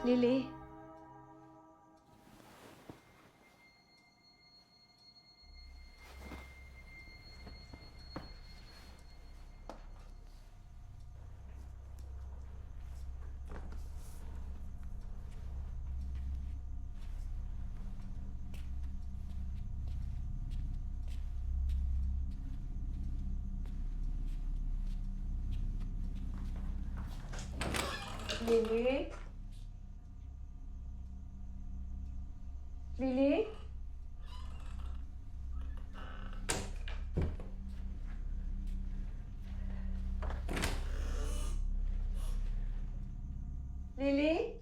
Lily? Lily? Lily? Lily?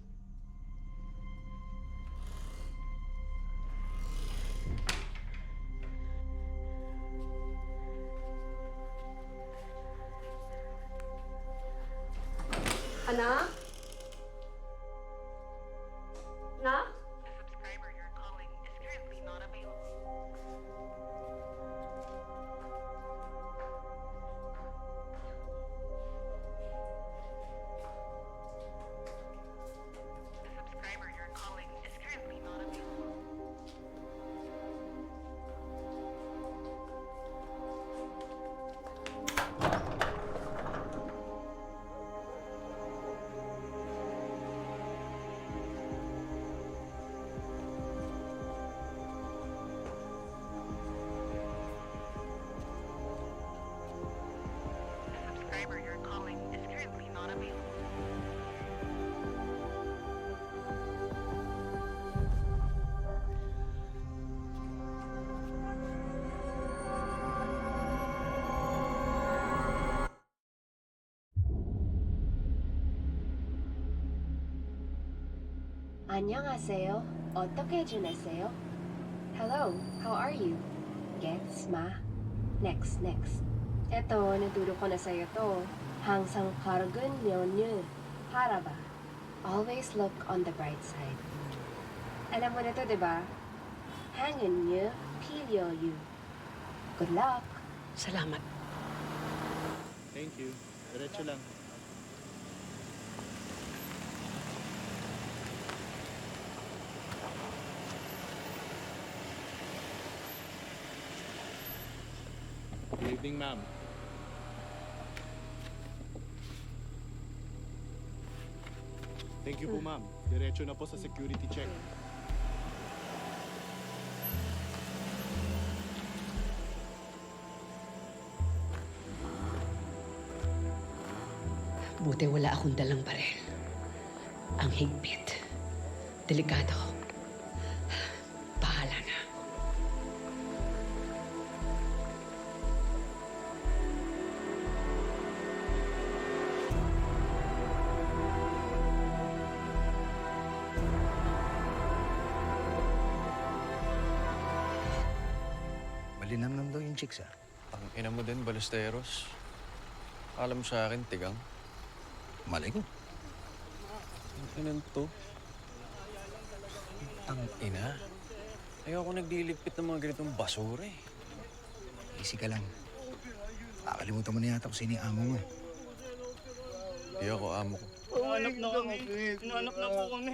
Anak? Anak? The subscriber you're calling is currently not available. The subscriber you're calling is currently not available. The subscriber you're calling is currently not available. 안녕하세요. 어떻게 지내세요? Hello, how are you? Gets, ma? Next. Eto, naturo ko na sa'yo to. 항상 밝은 면을 바라봐. Always look on the bright side. Alam mo na to, di ba? Hangin niyo, pilyo you. Good luck! Salamat. Thank you. Diretso lang. Good evening, ma'am. Thank you po, ma'am. Diretso na po sa security check. Buti wala akong dalang baril. Ang higpit. Delikado. Bahala na. Malinamnam daw yung chicks, ah. Ang ina mo din, Ballesteros. Alam mo sa akin, tigang. Malay ko. Ang inan to. Ang ina. Ayoko nagliligpit ng mga ganitong basura eh. Easy ka lang. Nakakalimutan mo na yata kung sino yung amo mo. Di ako amo ko. Anak na kami. Anak na po kami.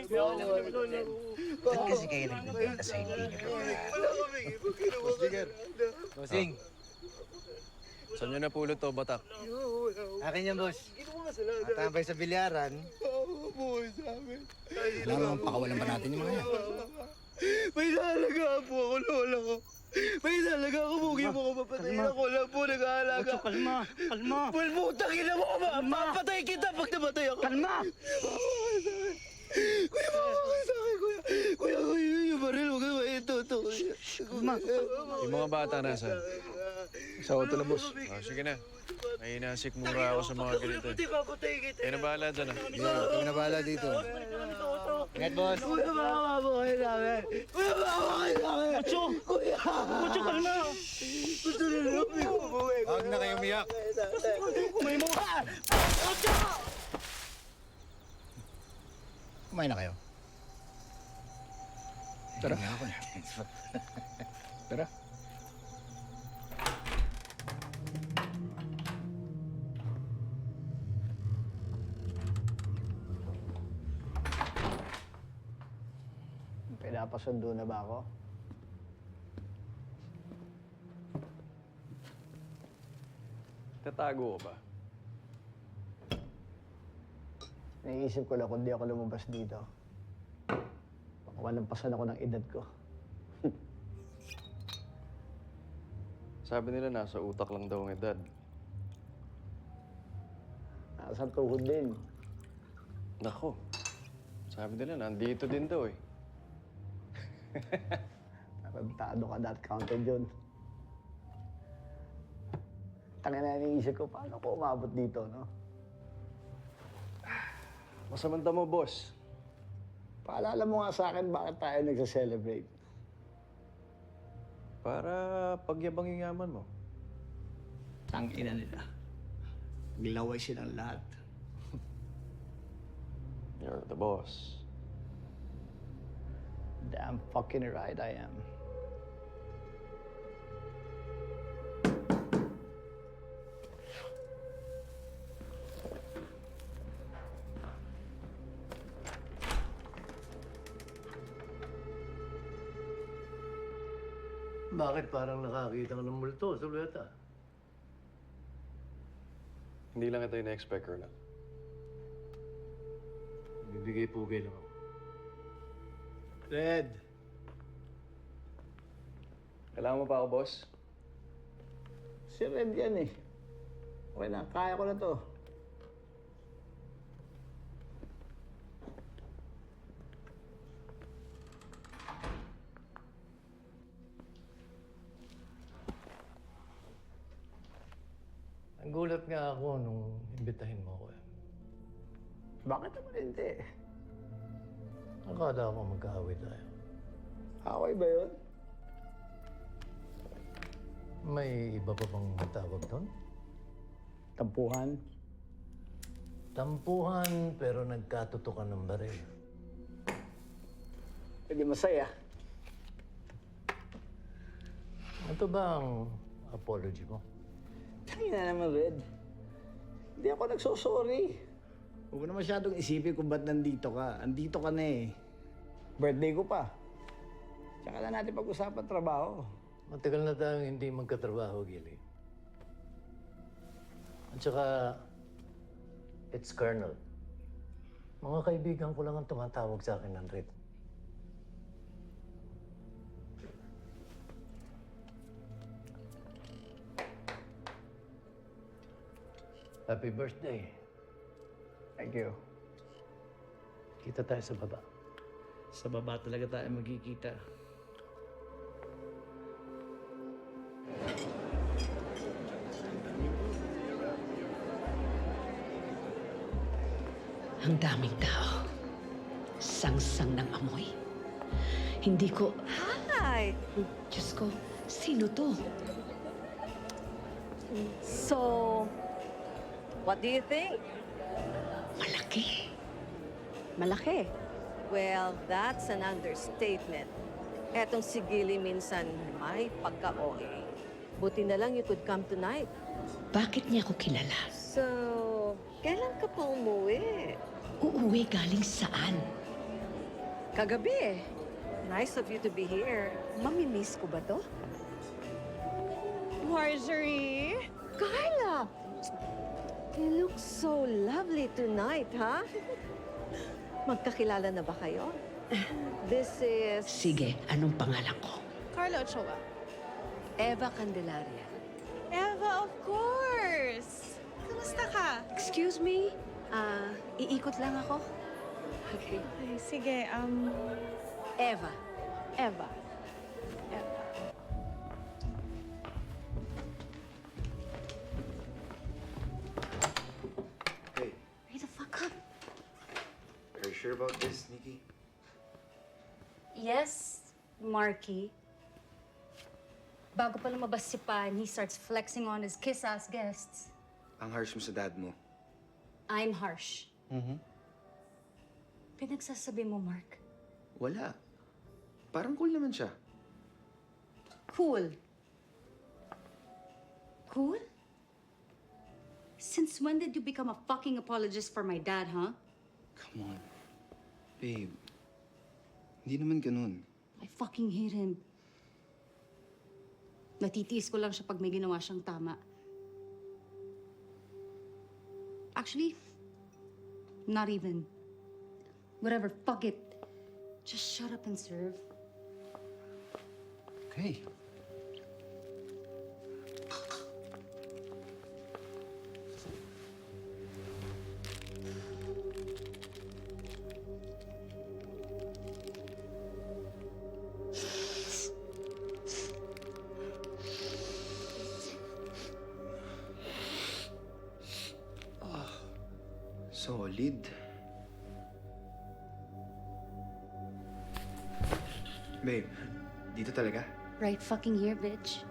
Ba't kasi kayo nagbibenta sa hindi niyo? Bossing, Saan nyo napulot to, Batak? akin yan, boss. Matambay sa bilyaran. Wala namang pakawalan pa natin yung mga yan. May nalaga po ako, lola ko. May nalaga ako, bugi mo ko papatayin ako. Lang po, nag-aalaga. Boss, kalma. Well, putang ina mo, mapapatay kita pag namatay ako. Kalma! Kuya, mawawag sa akin, kuya. Kuya, yung baril, huwag ka ito. Yung mga bata nasa. Sa auto na, boss. Sige na. May nasik mura ako sa mga ganito. Papatay kita. Kayo na bahala dyan ah. Ikaw na bahala dito. Ingat, boss. Kuya, mawawag kayo namin. Kuya, mawawag kayo namin. Kuya. Kalma! Gusto nila namin umuwi. Huwag na kayo umiyak. Kumain na kayo. Tara. Tara. Pinapasundo na ba ako? Tatago ka ba? Naiisip ko lang kung di ako lumabas dito. Baka malampasan ako ng edad ko. Sabi nila nasa utak lang daw ang edad. Nasa tuhod din. Nako. Sabi nila nandito din daw eh. Tarantado ka, not counted yun. Tangin na naiisip ko, paano ko umabot dito, no? Masamanta mo, boss. Paalala mo nga sa akin bakit tayo nagsa-celebrate. Para pagyabang yung yaman mo. Tangina nila. Naglaway silang lahat. You're the boss. Damn fucking right I am. Bakit parang nakakita ka ng multo, Sulweta? Hindi lang ito yung na-expect, Colonel. Bibigay pugay lang ako. Red! Kailangan mo pa ako, boss? Si Red yan eh. Okay na, kaya ko na to. Nagulat nga ako nung imbitahin mo ako eh. Bakit naman hindi? Akala ko magkaaway tayo. Away ba yun? May iba pa bang tawag doon? Tampuhan? Tampuhan pero nagkatutukan ng baril. Hindi masaya. Ito ba ang apology mo? Tangin na naman, Red. Hindi ako nagsosorry. Huwag mo na masyadong isipin kung ba't nandito ka. Andito ka na eh. Birthday ko pa. Tsaka na natin pag-usapan trabaho. Matagal na tayong hindi magkatrabaho, Gilly. At saka, it's Colonel. Mga kaibigan ko lang ang tumatawag sa akin ng Red. Happy birthday. Thank you. Kita tayo sa baba. Sa baba talaga tayo magkikita. Ang daming tao. Sangsang ng amoy. Hindi ko... Hi! Diyos ko, sino to? So, what do you think? Malaki. Malaki. Well, that's an understatement. Etong si Gilly minsan may pagka-OA. Buti na lang you could come tonight. Bakit niya ako kilala? So, kailan ka pa umuwi? Uuwi galing saan? Kagabi. Nice of you to be here. Mamimiss ko ba to? Marjorie! Carla! You look so lovely tonight, ha? Magkakilala na ba kayo? This is... Sige, anong pangalan ko? Carla Ochoa. Eva Candelaria. Eva, of course! Kamusta ka? Excuse me? Iikot lang ako. Okay. Ay, sige, Eva. Eva. Hey, Hurry the fuck up. are you sure about this, Nikki? Yes, Marky. Bago pa lumabas si Pan, he starts flexing on his kiss-ass guests. Ang harsh mo sa dad mo. I'm harsh. Pinagsasabi mo, Mark. Wala. Parang cool naman siya. Cool. Cool? Since when did you become a fucking apologist for my dad, huh? Come on. Babe. Hindi naman ganun. I fucking hate him. Natitiis ko lang siya pag may ginawa siyang tama. Actually, not even. Whatever, fuck it. Just shut up and serve. Okay. Solid. Babe, dito talaga? Right fucking here, bitch.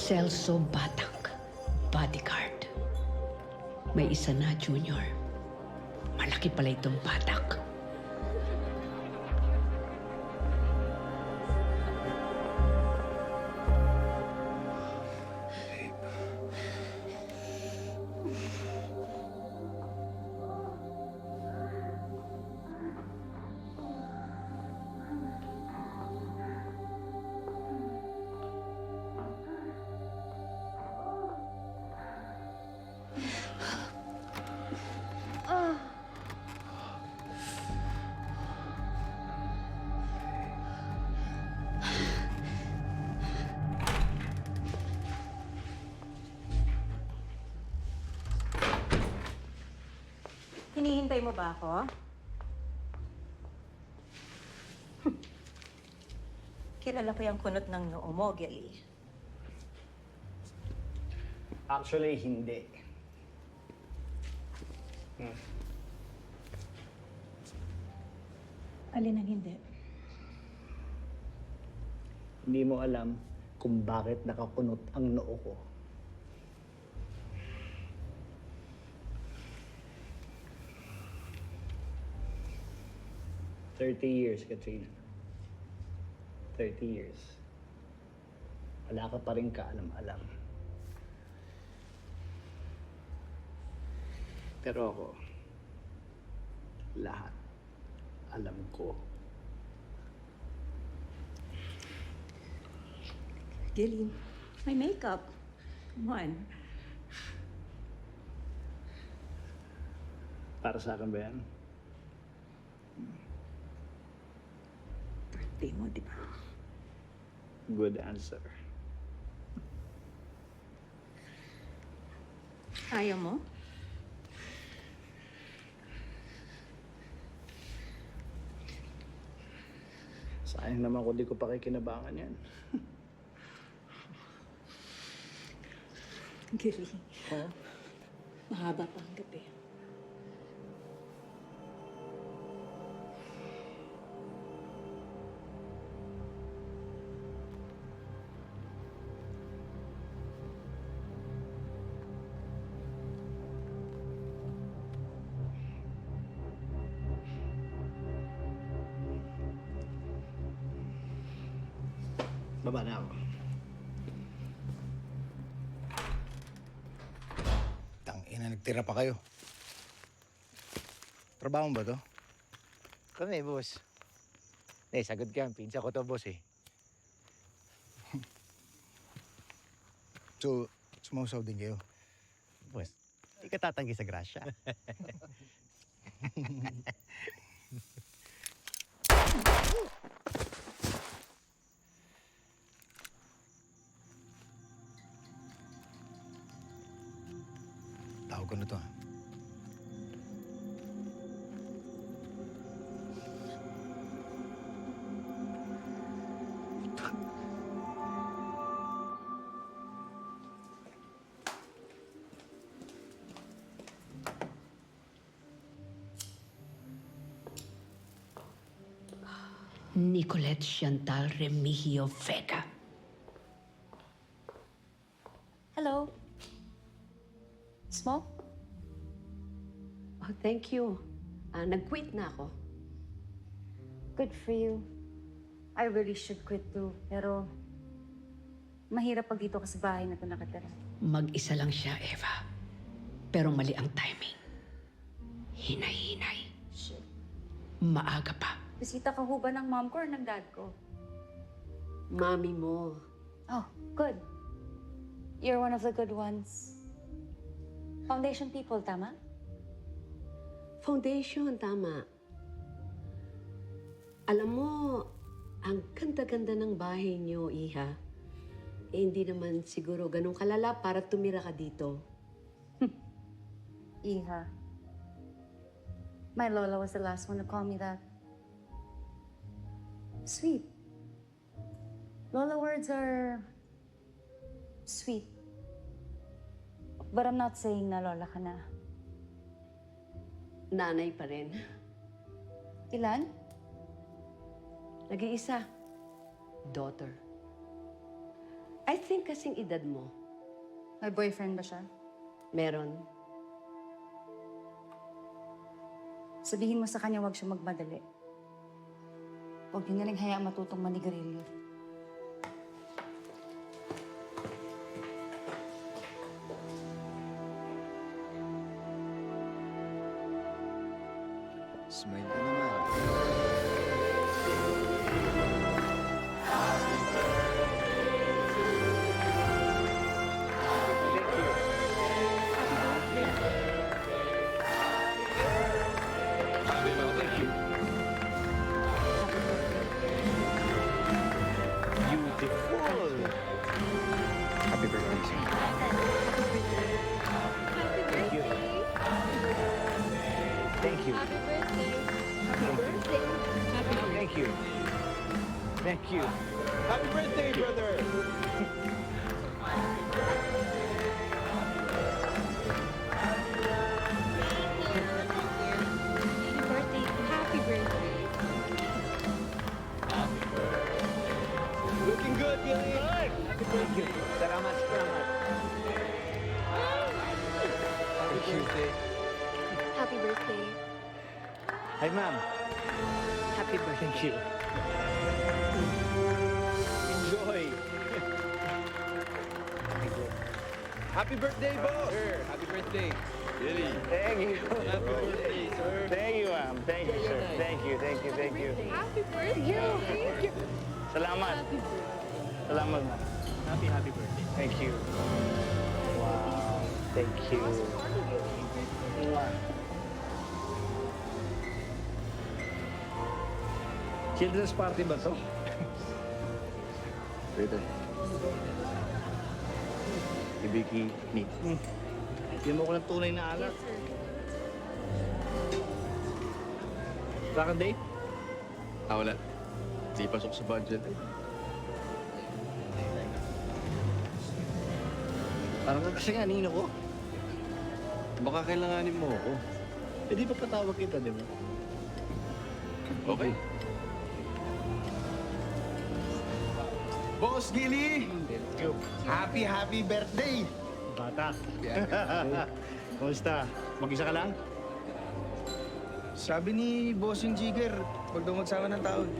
Celso Batang, bodyguard. May isa na, Junior. Malaki pala itong Batak. Hinihintay mo ba ako? Kilala ko yung kunot ng noo mo, Gilly. Actually, hindi. Alin ang hindi? Hindi mo alam kung bakit nakakunot ang noo ko. $30 years, Katrina. 30 years. Wala ka pa rin kaalam-alam. Pero ako, lahat alam ko. Gilly, my makeup. Come on. Para sa akin ba yan? Birthday mo, di ba? Good answer. Ayaw mo? Sayang naman kung di ko pakikinabangan yan. Gilly, Oh? mahaba pa ang gabi. Baba na ako. Tangina, nagtira pa kayo. Trabaho mo ba to? Kami, boss. Sagot ka. Pinsa ko to, boss, eh. So, sumusaw din kayo. Boss, di ka tatanggi sa grasya. Tawag ko na to, ha? Nicolette Chantal Remigio Vega. Hello? Smoke? Oh, thank you. Nag-quit na ako. Good for you. I really should quit too. Pero, mahirap pag dito ka sa bahay na ito nakatira. Mag-isa lang siya, Eva. Pero mali ang timing. Hinay-hinay. Shit. Maaga pa. Bisita ka ho ba ng mom ko or ng dad ko? Mami mo. Oh, good. You're one of the good ones. Foundation people, tama? Foundation, tama. Alam mo, ang ganda-ganda ng bahay niyo, Iha. Eh, hindi naman siguro ganun kalala para tumira ka dito. Iha. My lola was the last one to call me that. Sweet. Lola words are sweet. But I'm not saying na lola ka na. Nanay pa rin. Ilan? Nag-iisa. Daughter. I think kasing edad mo. May boyfriend ba siya? Meron. Sabihin mo sa kanya huwag siya magmadali. Huwag niya na hayaan matutong manigarilyo. Smile ka naman. Happy birthday, sir. Thank you. Thank you. Thank you. Happy birthday, brother! Happy birthday. Looking good, Gilly. Thank you. Salamat, salamat. Happy birthday. Happy birthday. Hi, ma'am. Happy birthday. Thank you. Enjoy. Happy birthday, boss! Sir, happy birthday. Really? Thank you. Happy birthday, sir. Thank you, ma'am. Thank you, sir. Thank you, thank you, thank you. Happy birthday. Salamat. Salamat, ma'am. Happy birthday. Thank you. Wow. Thank you. Mwah. Children's party ba to? Wait. Ibiki, meet. Hindi mo ko ng tunay na anak. Second date? Wala. Di pasok sa budget. Parang kasi nga nino ko. Baka kailanganin mo ako. Eh di pa patawag kita, di ba? Okay. Boss Gilly! Happy birthday! Bata. Kumusta? Mag-isa ka lang? Sabi ni Boss yung Jigger, wag daw magsama ng taon.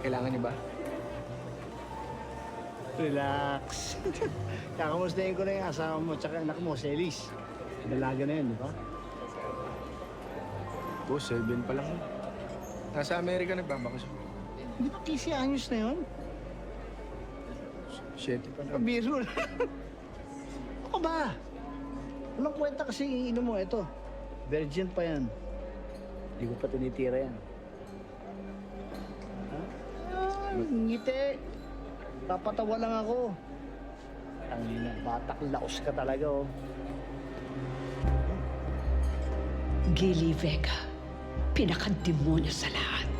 Kailangan niyo ba? Relax. Kakamustahin ko na yung asawa mo tsaka anak mo, si Elise. Dalaga na yun, di ba? Boss, 7 pa lang. Nasa Amerika nagbabakasyon. Hindi ba 15 anyos na yun? 7 pa lang. Kabiro lang. Ako ba? Walang kwenta kasi iinom mo. Ito, virgin pa yan. Hindi ko pa tinitira yan. Ha? Ngiti. Papatawa lang ako. Ang batak laos ka talaga, oh. Gilly Vega, pinakademonyo sa lahat.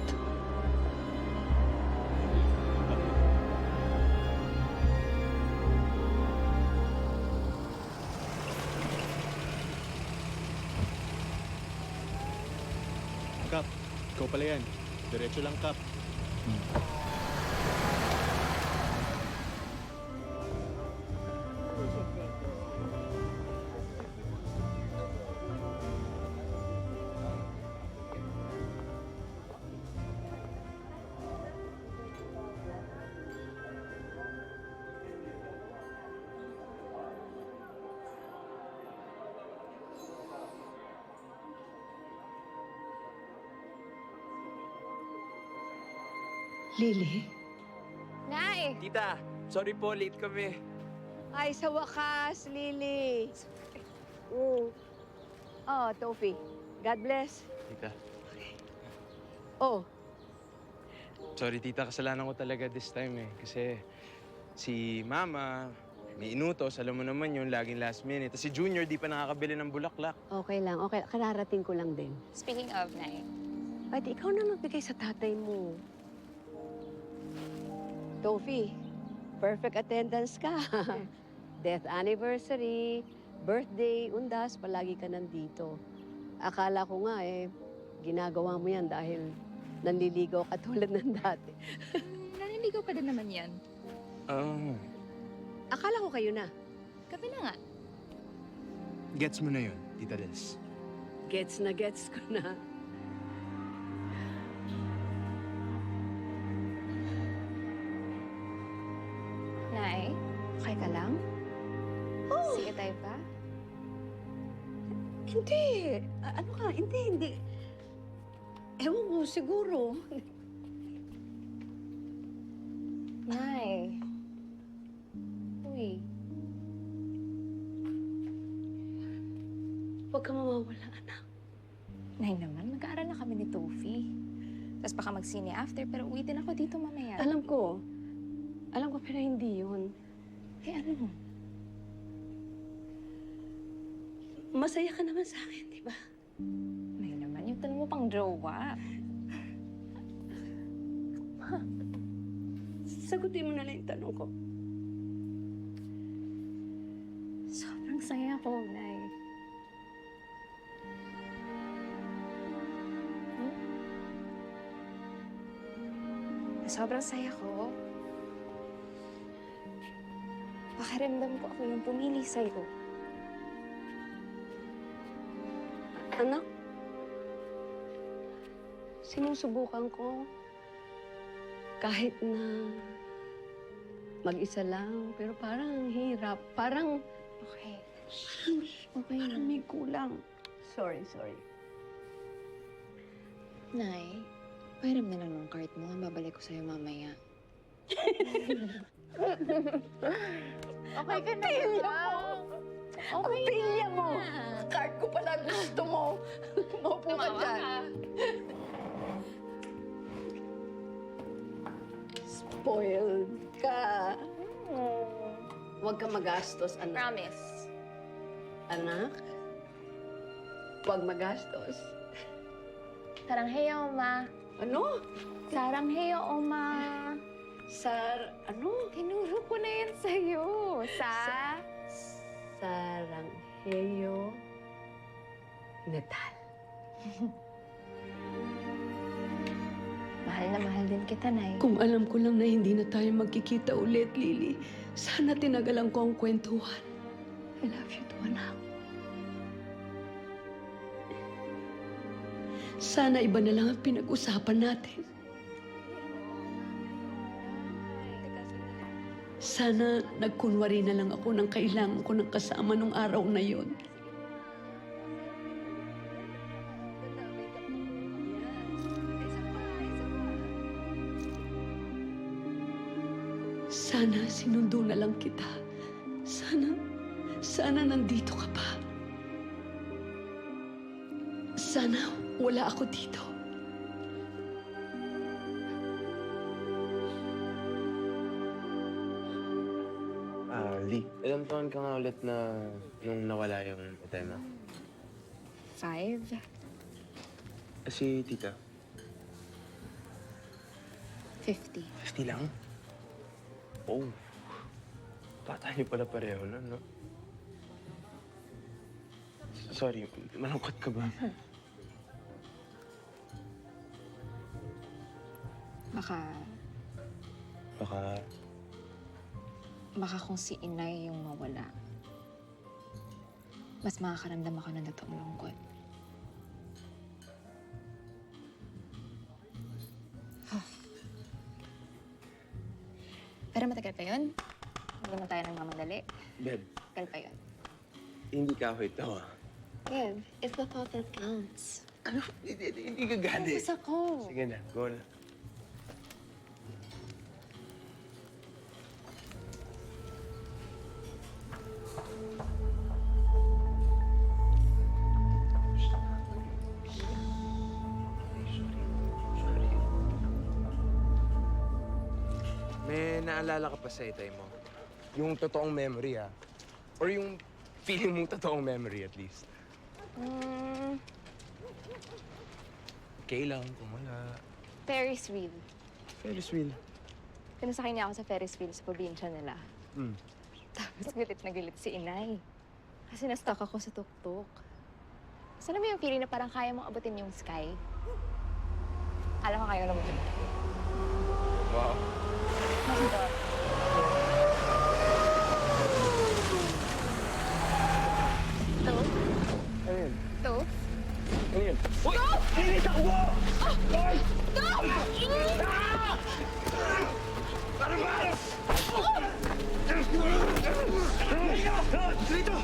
Kap, ikaw pala yan. Diretso lang, Kap. Lily? Nay! Tita, sorry po, late kami. Ay, sa wakas, Lily. Oh, Tofi. God bless. Tita. Oh, Sorry, tita. Kasalanan ko talaga this time eh. Kasi si Mama, may inutos. Alam mo naman yun, laging last minute. Tapos si Junior, di pa nakakabili ng bulaklak. Okay lang, okay. Kararating ko lang din. Speaking of, Nay, Pwede ikaw na magbigay sa tatay mo. Tofi, perfect attendance ka. Death anniversary, birthday, undas, palagi ka nandito. Akala ko nga ginagawa mo yan dahil nanliligaw ka tulad ng dati. naniligaw pa din naman yan. Oh. Akala ko kayo na. Kami na nga. Gets mo na yun, Tita Des. Gets ko na. Nay, okay ka lang? Oh, Sige tayo pa? hindi. Ano ka? Hindi. Ewan ko, siguro. Nay. Uy. Huwag ka mawawala, anak. Nay naman, mag-aaral na kami ni Tofi. Tapos baka mag-sine after, pero uwi din ako dito mamaya. Alam ko, pero hindi yun. Eh, ano? Masaya ka naman sa akin, di ba? Nay naman, yung tanong mo pang jowa. Sagutin mo na lang yung tanong ko. Sobrang saya ko, Nay. Sobrang saya ko. Pakiramdam ko ako yung pumili sa'yo. Anak, sinusubukan ko kahit na mag-isa lang, pero parang ang hirap. Parang Okay. okay, parang may kulang. Sorry. Nay, pairam na lang ng card mo. Babalik ko sa'yo mamaya. Okay ka na lang. Ang pilya mo! Card ko pala gusto mo. Maupo ka dyan. Spoiled ka. Huwag ka magastos, anak. Promise. Anak? Huwag magastos. Sarangheyo, Oma. Ano? Sarangheyo, Oma. Ano? Tinuro ko na yan sa'yo. Sarangheyo Natal. Mahal na mahal din kita, Nay. Kung alam ko lang na hindi na tayo magkikita ulit, Lily, sana tinagalan ko ang kwentuhan. I love you too, anak. Sana iba na lang ang pinag-usapan natin. Sana nagkunwari na lang ako ng kailangan ko ng kasama nung araw na yon. Sana sinundo na lang kita. Sana nandito ka pa. Sana wala ako dito. Lee, ilang taon ka nga ulit na nung nawala yung Etema? 5? Si Tita? 50. 50 lang? Oh. Bata niyo pala pareho na, no? Sorry, malungkot ka ba? Baka kung si Inay yung mawala, mas makakaramdam ako ng totoong lungkot. Pero matagal pa yun. Hindi naman tayo nagmamadali. Beb, Matagal pa yun. hindi ka ako ito, ah. Babe, it's the thought that counts. Ano? Hindi ka gani. Focus ako. Sige na, go na. may naalala ka pa sa itay mo? Yung totoong memory, ha? Or yung feeling mong totoong memory, at least? Kailan, kung wala. Ferris wheel. Ferris wheel. Pinasakay niya ako sa Ferris wheel sa probinsya nila. Tapos galit na galit si inay. Kasi na-stuck ako sa tuktok. Tapos alam mo yung feeling na parang kaya mong abutin yung sky? Alam ko kaya naman. Wow. Ito? Ano yun? Ito? Ano yun? Uy! Linis ako mo! Uy! Para ba? Dito! Dito!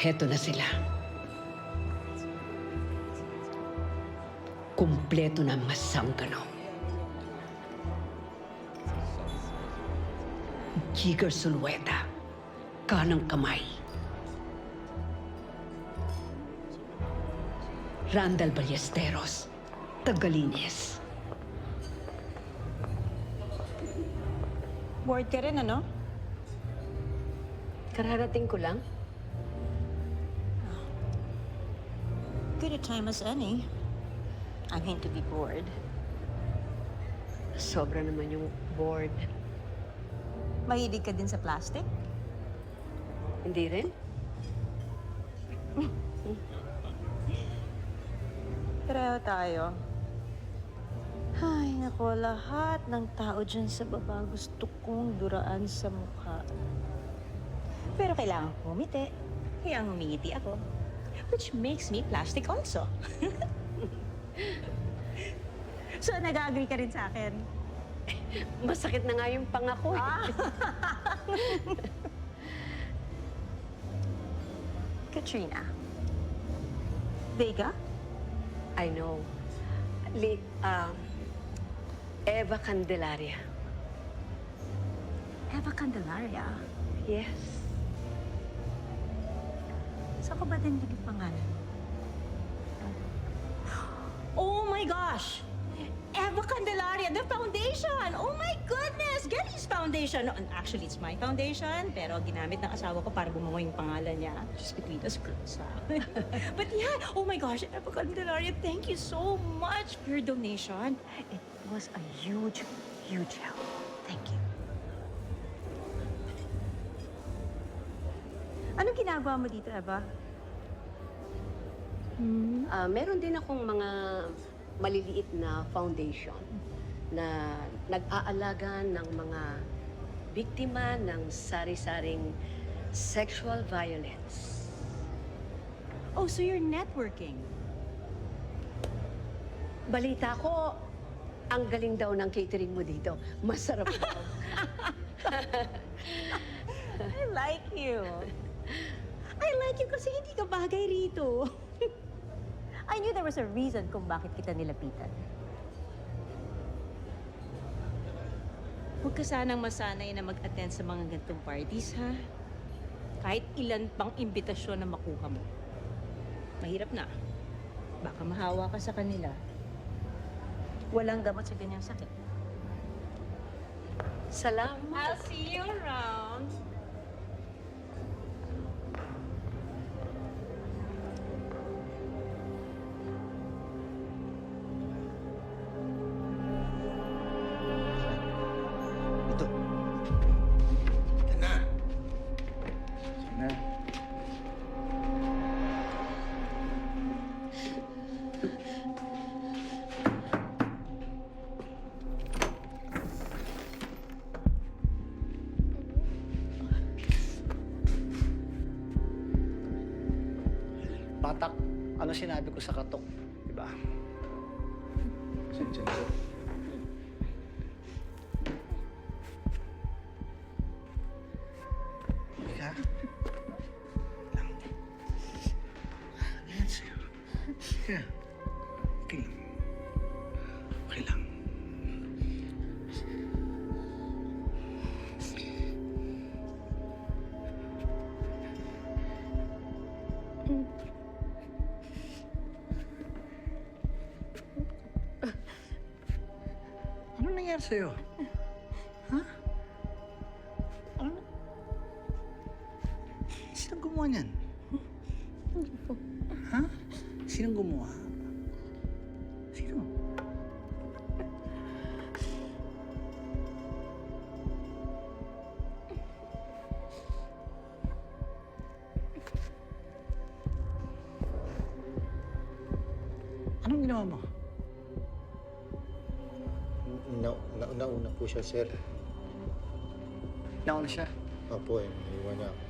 Heto na sila. Kumpleto na ang masanggano. Jigger Sulweta, kanang kamay. Randall Ballesteros, Tagalinis. Bored ka rin, ano? Kararating ko lang. Good a time as any. I'm going to be bored. Sobra naman yung bored. Mahilig ka din sa plastic? Hindi rin? Pareho tayo. Ay, nako, lahat ng tao dyan sa baba gusto kong duraan sa mukha. Pero kailangan ko umiti. Kaya humingiti ako. Which makes me plastic also. So, nag-agree ka rin sa akin? Masakit na nga yung pangako eh. Katrina. Vega? I know. Eva Candelaria. Eva Candelaria? Yes. Saan ko ba din yung pangalan? Oh my gosh! Eva Candelaria, the foundation! Oh my goodness! Getty's foundation! No, actually, it's my foundation, pero ginamit ng asawa ko para gumawa yung pangalan niya. Just between us girls, ha? But yeah, oh my gosh, Eva Candelaria, thank you so much for your donation. It was a huge, huge help. Thank you. Anong ginagawa mo dito, Eva? Meron din akong mga maliliit na foundation na nag-aalaga ng mga biktima ng sari-saring sexual violence. Oh, so you're networking? Balita ko, ang galing daw ng catering mo dito. Masarap daw. I like you. I like you kasi hindi ka bagay rito. I knew there was a reason kung bakit kita nilapitan. Huwag ka sanang masanay na mag-attend sa mga ganitong parties, ha? Kahit ilan pang imbitasyon na makuha mo. Mahirap na. Baka mahawa ka sa kanila. Walang gamot sa ganyang sakit. Salamat. I'll see you around. Ito. Ito na. Na. Batak, ano sinabi ko sa katok? Diba? Sensya na. Yeah. Okay lang. Okay lang. Ano nangyari sa'yo? Ha? Ano? Sinong gumawa niyan? Ha? Sinong gumawa? Sino? Anong ginawa mo? Nauna po siya, sir. Nauna siya? Opo, naiwan niya ako.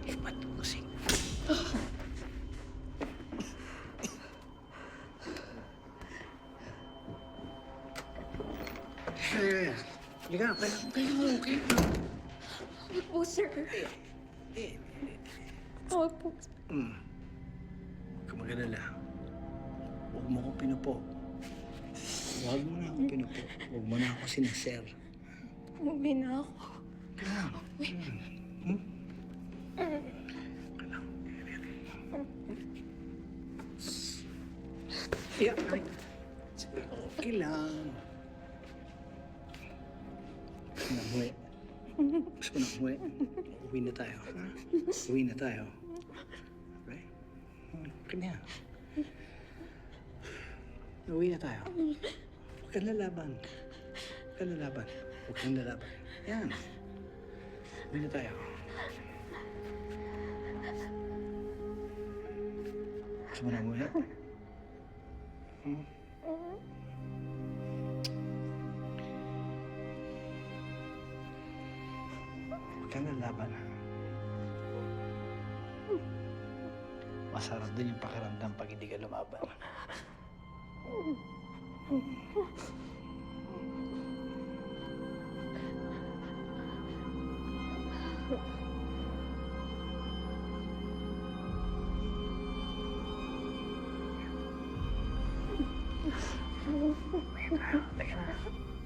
Eh, ba't kasi? Liga, okay lang. Huwag po, sir. Huwag po. Huwag ka mag-alala. Huwag mo ko pinupo. Huwag mo na ako pinupo. Huwag mo na ako sinaser. Umuwi na ako. Kailangan. Yeah, okay lang. Gusto mo na umuwi? Gusto mo na umuwi? Uwi na tayo, ha? Uwi na tayo. Okay? Okay na. Uwi na tayo. Huwag kang lalaban. Huwag kang lalaban. Huwag kang lalaban. Yan. Uwi na tayo. Gusto mo na umuwi? Huwag kang lalaban. Masarap din yung pakiramdam pag hindi ka lumaban.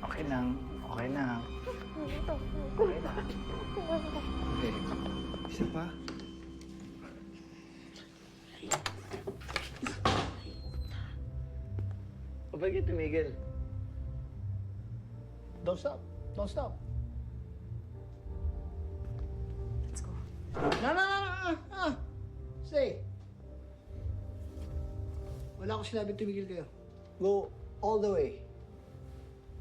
Okay lang. Okay lang. Okay lang. Okay. Isa pa. Bakit tumigil? Don't stop. Don't stop. Let's go. No. Stay. Wala ko sinabi tumigil kayo. Go all the way.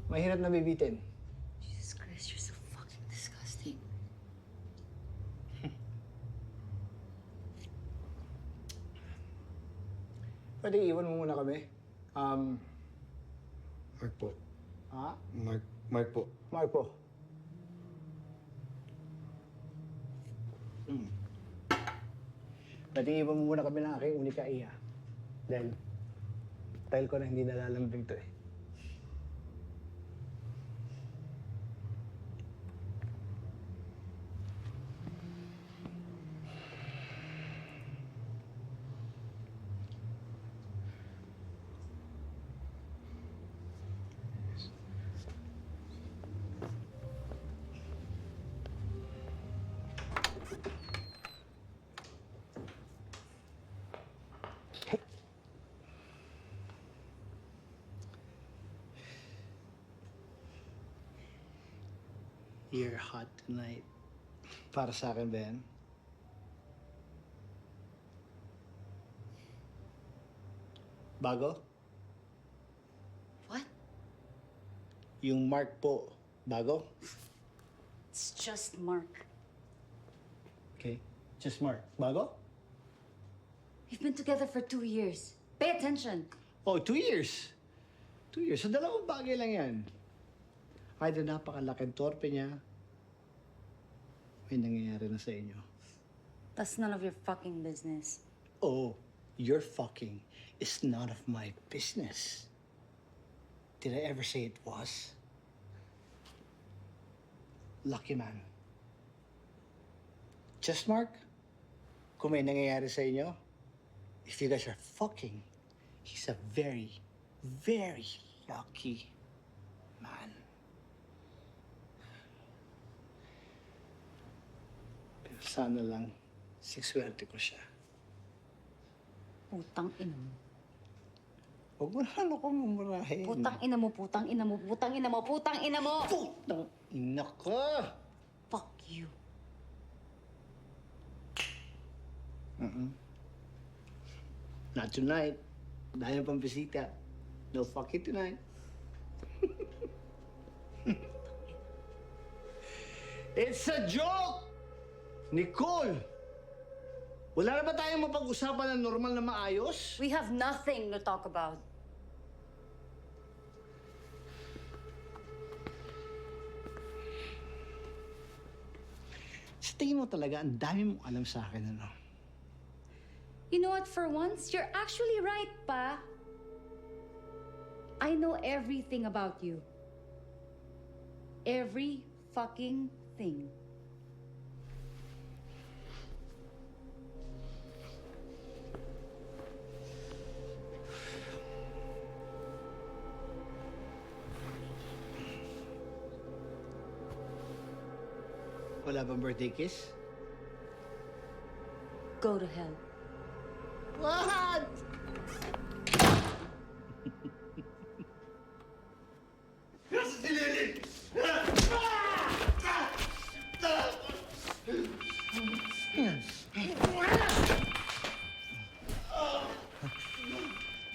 Mahirap na bibitin. Jesus Christ, you're so fucking disgusting. Pwede iwan mo muna kami. Mark po. Ha? Mark po. Marco. Pwede iwan mo muna kami ng aking unika iya. Dahil, dahil ko na hindi nalalambing to eh. You're hot tonight. Para sa akin ba yan? Bago? What? Yung Mark po, bago? It's just Mark. Okay, just Mark. Bago? We've been together for 2 years. Pay attention. Oh, 2 years. 2 years. So, dalawang bagay lang yan. Either napakalaking torpe niya, may nangyayari na sa inyo. That's none of your fucking business. Oh, your fucking is none of my business. Did I ever say it was? lucky man. Just Mark, kung may nangyayari sa inyo, if you guys are fucking, he's a very, very lucky man. Pero sana lang, sikswerte ko siya. Putang ina mo. Huwag mo na ako mamurahin. Putang ina mo, putang ina mo, putang ina mo, putang ina mo! Putang ina ka! Fuck you. Not tonight. Dahil pang bisita. No fuck it tonight. It's a joke! Nicole! Wala na ba tayong mapag-usapan ng normal na maayos? We have nothing to talk about. Sa tingin mo talaga, ang dami mong alam sa akin, ano? You know what, for once, you're actually right, pa. I know everything about you. Every fucking thing. Wala bang birthday kiss? Go to hell. What?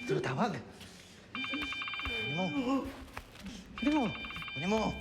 Tumatawag. Kunin mo. Kunin mo. Kunin mo.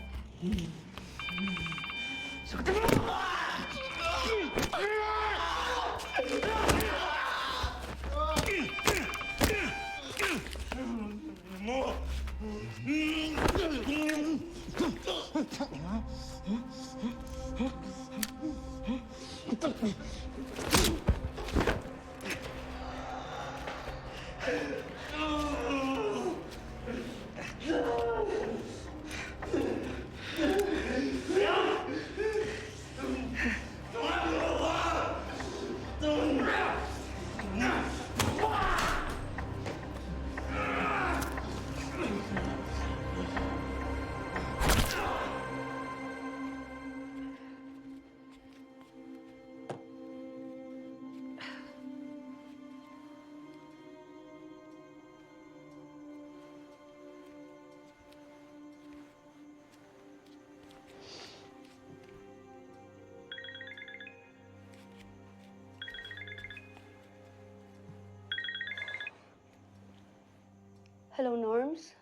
Hello, Norms?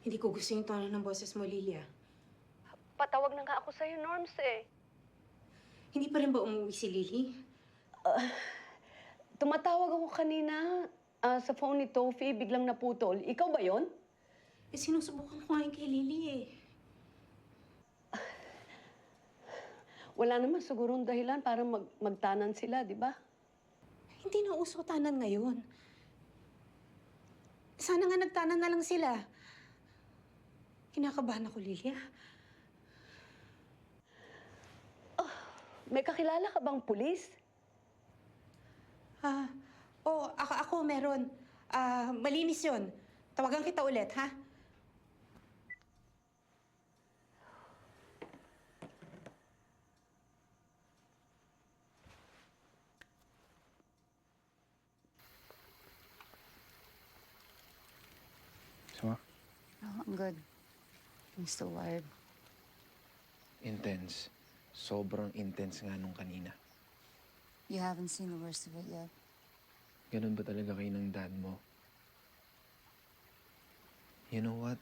Hindi ko gusto yung tono ng boses mo, Lilia. Patawag na nga ako sa'yo, Norms eh. Hindi pa rin ba umuwi si Lily? Tumatawag ako kanina sa phone ni Tofi, biglang naputol. Ikaw ba yon? Eh, sinusubukan ko nga yung kay Lily eh. Wala naman sigurong dahilan para magtanan sila, di ba? Hindi na uso tanan ngayon. Sana nga nagtanan na lang sila. Kinakabahan ako, Lilia. May kakilala ka bang pulis? Ako meron. Malinis yun. Tawagan kita ulit, ha? Sama? Oh, I'm good. I'm still wired. Intense. Sobrang intense nga nung kanina. You haven't seen the worst of it yet. Ganun ba talaga kayo ng dad mo? You know what?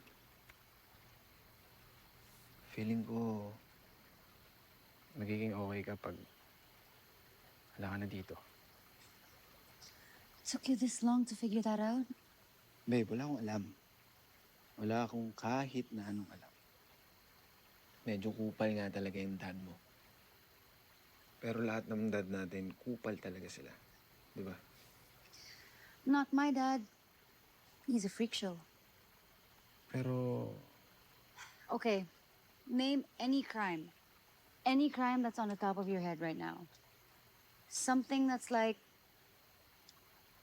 Feeling ko magiging okay kapag wala ka na dito. It took you this long to figure that out? Babe, wala akong alam. Wala akong kahit na anong alam. Medyo kupal nga talaga yung dad mo. Pero lahat ng dad natin, kupal talaga sila. Di ba? Not my dad. He's a freak show. Pero Okay, Name any crime. Any crime that's on the top of your head right now. Something that's like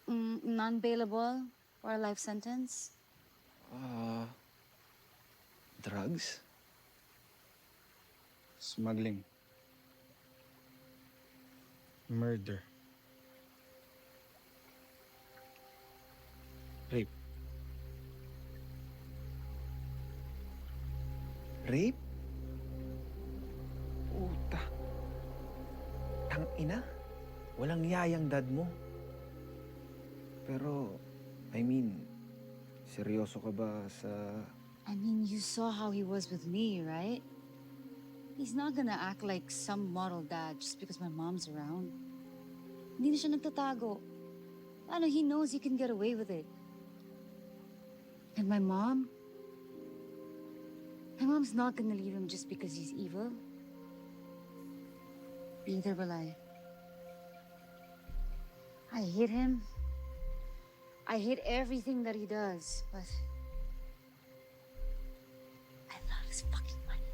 non-bailable or a life sentence. Drugs? Smuggling. Murder. Rape. Rape? Puta. Tangina. Walang yayang dad mo. Pero, I mean, seryoso ka ba sa... I mean, you saw how he was with me, right? He's not gonna act like some model dad just because my mom's around. Hindi na siya nagtatago. Ano, he knows he can get away with it. And my mom's not gonna leave him just because he's evil. Neither will I. I hate him. I hate everything that he does, but I love his fucking money.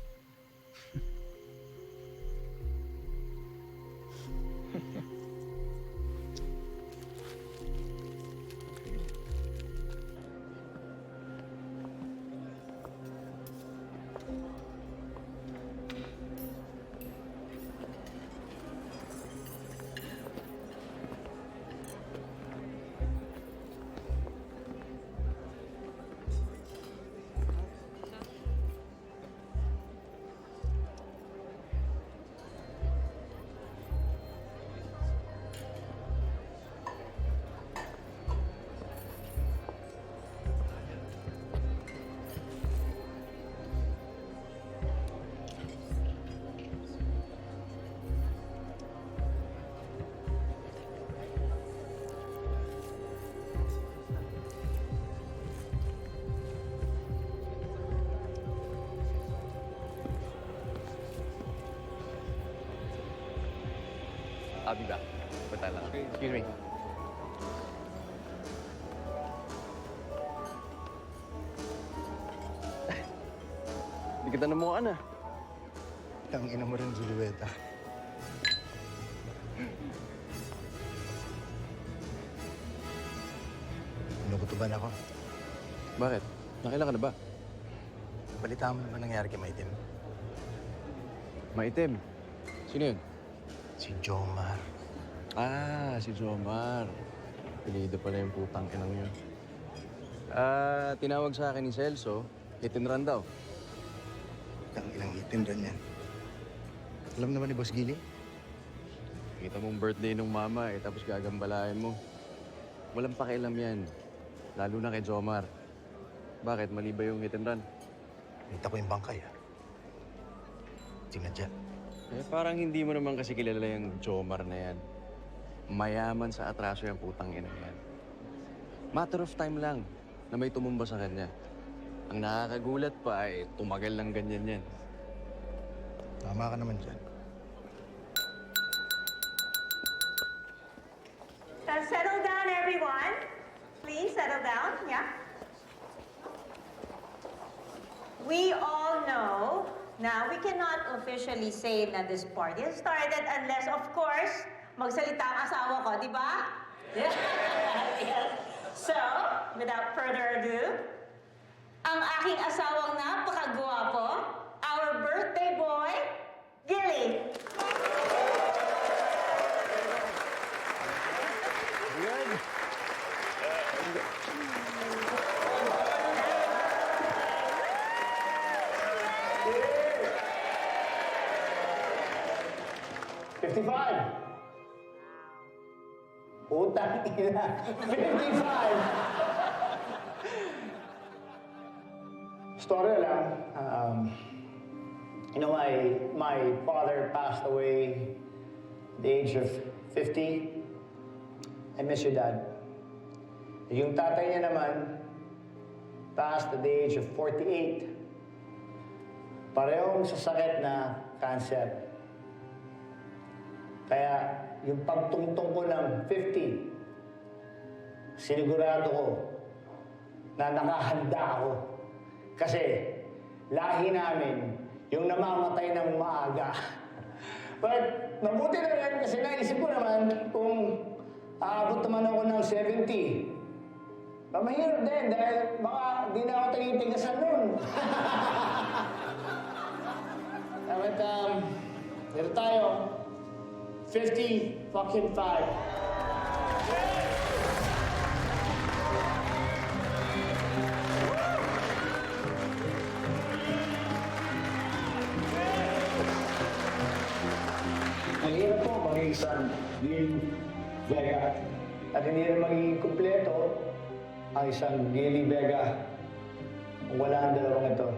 I'll be back. Punta lang. Excuse me. Hindi kita namukaan ah. Tangina mo rin, Julieta. Inukutuban ako. Bakit? Nakailan ka na ba? Balita mo naman nangyari kay Maitim. Maitim. Sino yun? Si Jomar. Ah, si Jomar. Pilido pala yung putang inang yun. Tinawag sa akin ni Celso, hit and run daw. Ilang itin rin yan. Alam naman ni Boss Gili? Kita mong birthday nung mama tapos gagambalain mo. Walang pakialam yan. Lalo na kay Jomar. Bakit? Mali ba yung hit and run? Nakita ko yung bangkay, Sinadya. Parang hindi mo naman kasi kilala yung Jomar na yan. Mayaman sa atraso yung putang ina yan. Matter of time lang na may tumumba sa kanya. Ang nakakagulat pa ay tumagal lang ganyan yan. Tama ka naman dyan. Settle down, everyone. Please, settle down. Yeah. We all know na we cannot officially say na this party has started unless, of course, magsalita ang asawa ko, di ba? Yes. So, without further ado, ang aking asawang napakagwapo, our birthday boy, Gilly. Good. 55. Utang ina. 55. Story lang. My father passed away at the age of 50. I miss your dad. Yung tatay niya naman passed at the age of 48. Parehong sa sakit na cancer. Kaya yung pagtungtong ko ng 50, sinigurado ko na nakahanda ako. Kasi lahi namin, yung namamatay ng maaga. But mabuti na rin kasi naisip ko naman kung aabot naman ako ng 70. Mahirap din dahil baka di na ako tingin-tigasan nun. Dapat, dito tayo. 50 fucking 5. Ang hirap po maging isang Gil Vega. At hindi rin magiging kumpleto ang isang Gilly Vega kung wala ang dalawang ito.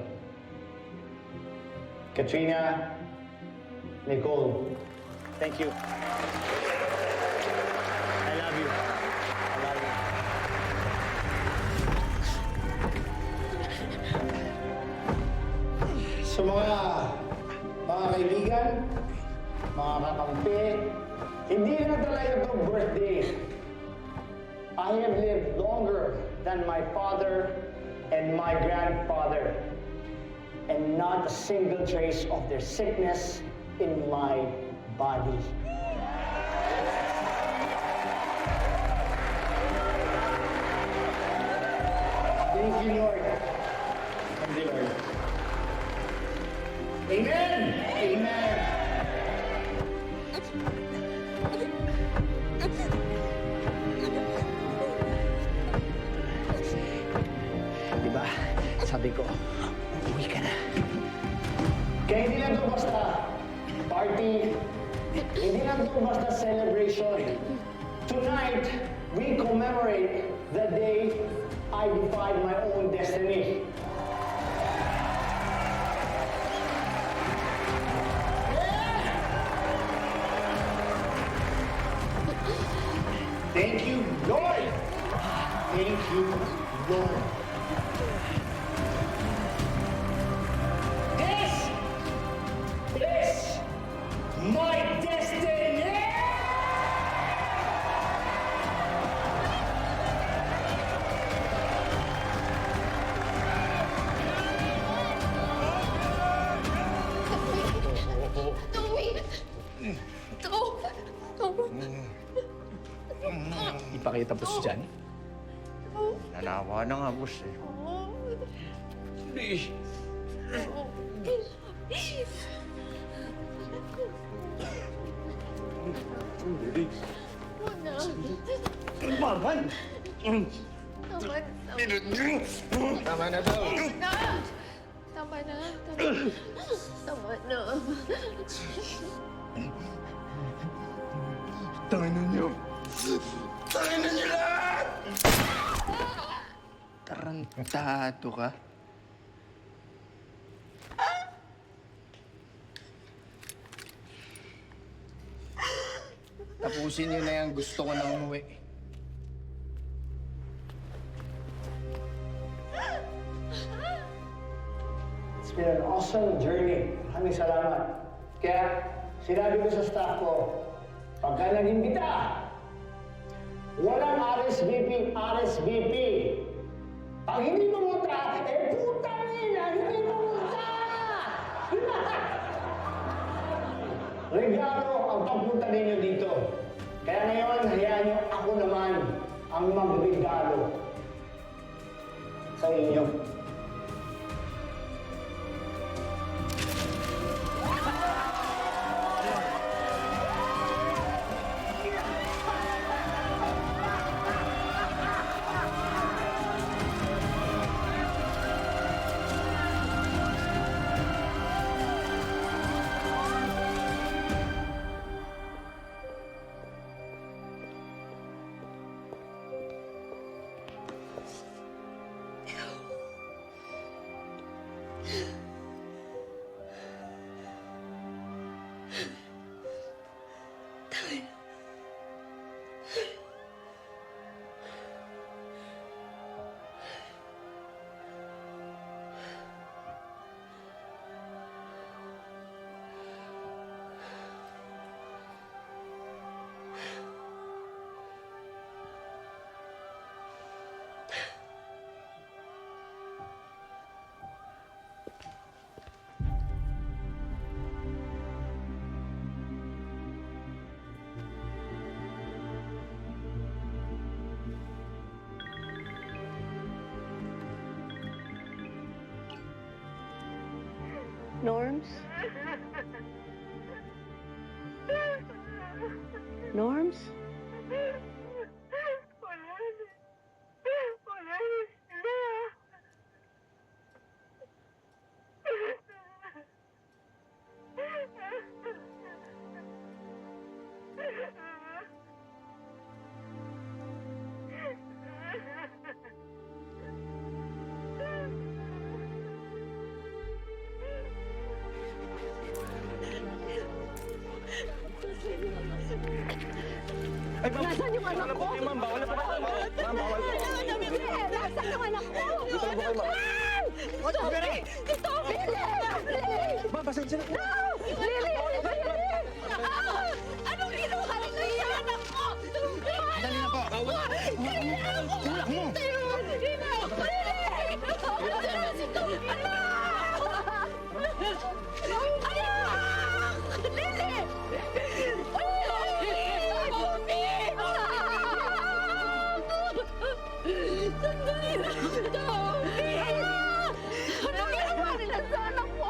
Katrina, Nicole, thank you. I love you. I love you. Sa mga kaibigan, mga kakampi, hindi na talaga ito birthday. I have lived longer than my father and my grandfather, and not a single trace of their sickness in my body. Thank you, Lord. Thank you, Lord. Amen! Amen! Diba, sabi ko, uwi ka na. Kaya hindi lang ito basta party, hindi lang ito basta celebration. Tonight, we commemorate the day I defied my own destiny. Thank you, Lord! Thank you, Lord. This is my destiny! Ipakita po si Jan. Nanawa na nga, boss eh. Please. Maman! Tama na daw. Tama na. Tama na. Tangin niyo. Tangin niyo lahat! Tarantado ka. Tapusin niyo na yung gusto ko na umuwi. It's been an awesome journey. Maraming salamat. Kaya, sinabi ko sa staff ko, pagka naging kita, walang RSVP, RSVP. Pag hindi pumunta, putang ina, hindi pumunta! Regalo ang pagpunta ninyo dito. Kaya ngayon, hayaan nyo ako naman ang magregalo sa inyo. Norms? Norms? Nasaan yung anak ko? Ma'am, bawal na po kayo. Ma'am, bawal po. Nasaan yung anak ko? Dito lang po kayo, ma'am. Ito, Lily! Ito, Lily! Ma'am, pasensya na po. No! Lily! Anong ginawa nito yung anak ko? Dali na po. Lily! Sandali lang, Tommy! Anong ginawa nila sa anak ko?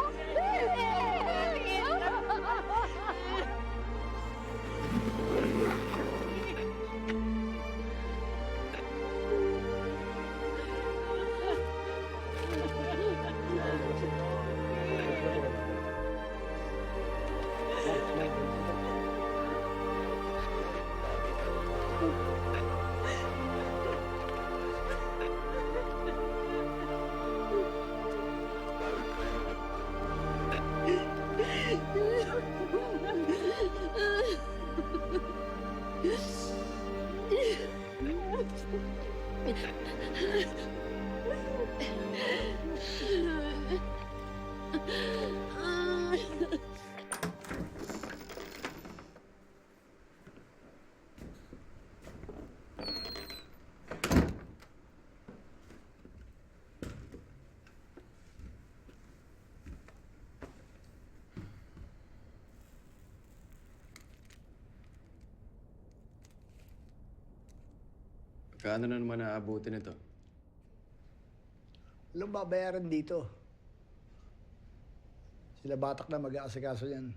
Kaano na naman naabutin ito? Walang babayaran dito. Sila Batak na mag-aasikaso yan.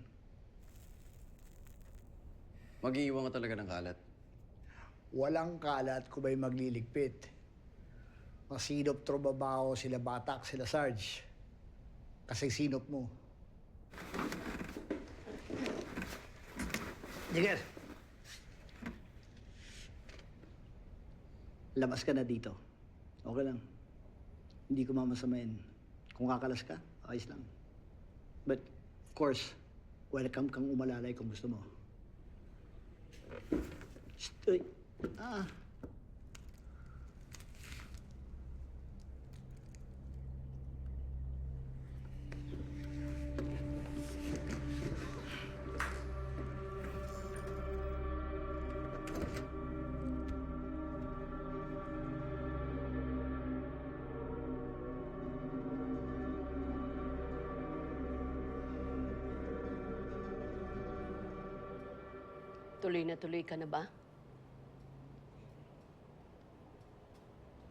Mag-iiwan ka talaga ng kalat. Walang kalat kung may magliligpit. Masinop trumabaho sila Batak, sila Sarge. Kasi sinop mo. Jigger! Labas ka na dito. Okay lang. Hindi ko mamasamain. Kung kakalas ka, ayos lang. But, of course, welcome kang umalalay kung gusto mo. Shh, uy. Tuloy na tuloy ka na ba?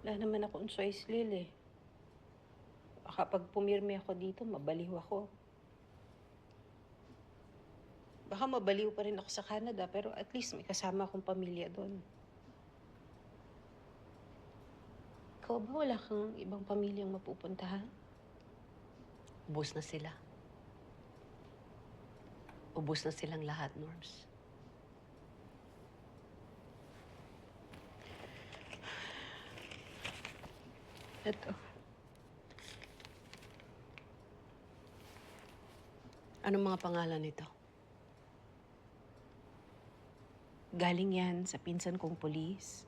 Wala naman akong choice, Lil, eh. Baka pag pumirme ako dito, mabaliw ako. Baka mabaliw pa rin ako sa Canada, pero at least may kasama akong pamilya doon. Ikaw ba wala kang ibang pamilyang mapupuntahan? Ubus na sila. Ubus na silang lahat, Norms. Ito. Anong mga pangalan nito? Galing yan sa pinsan kong polis.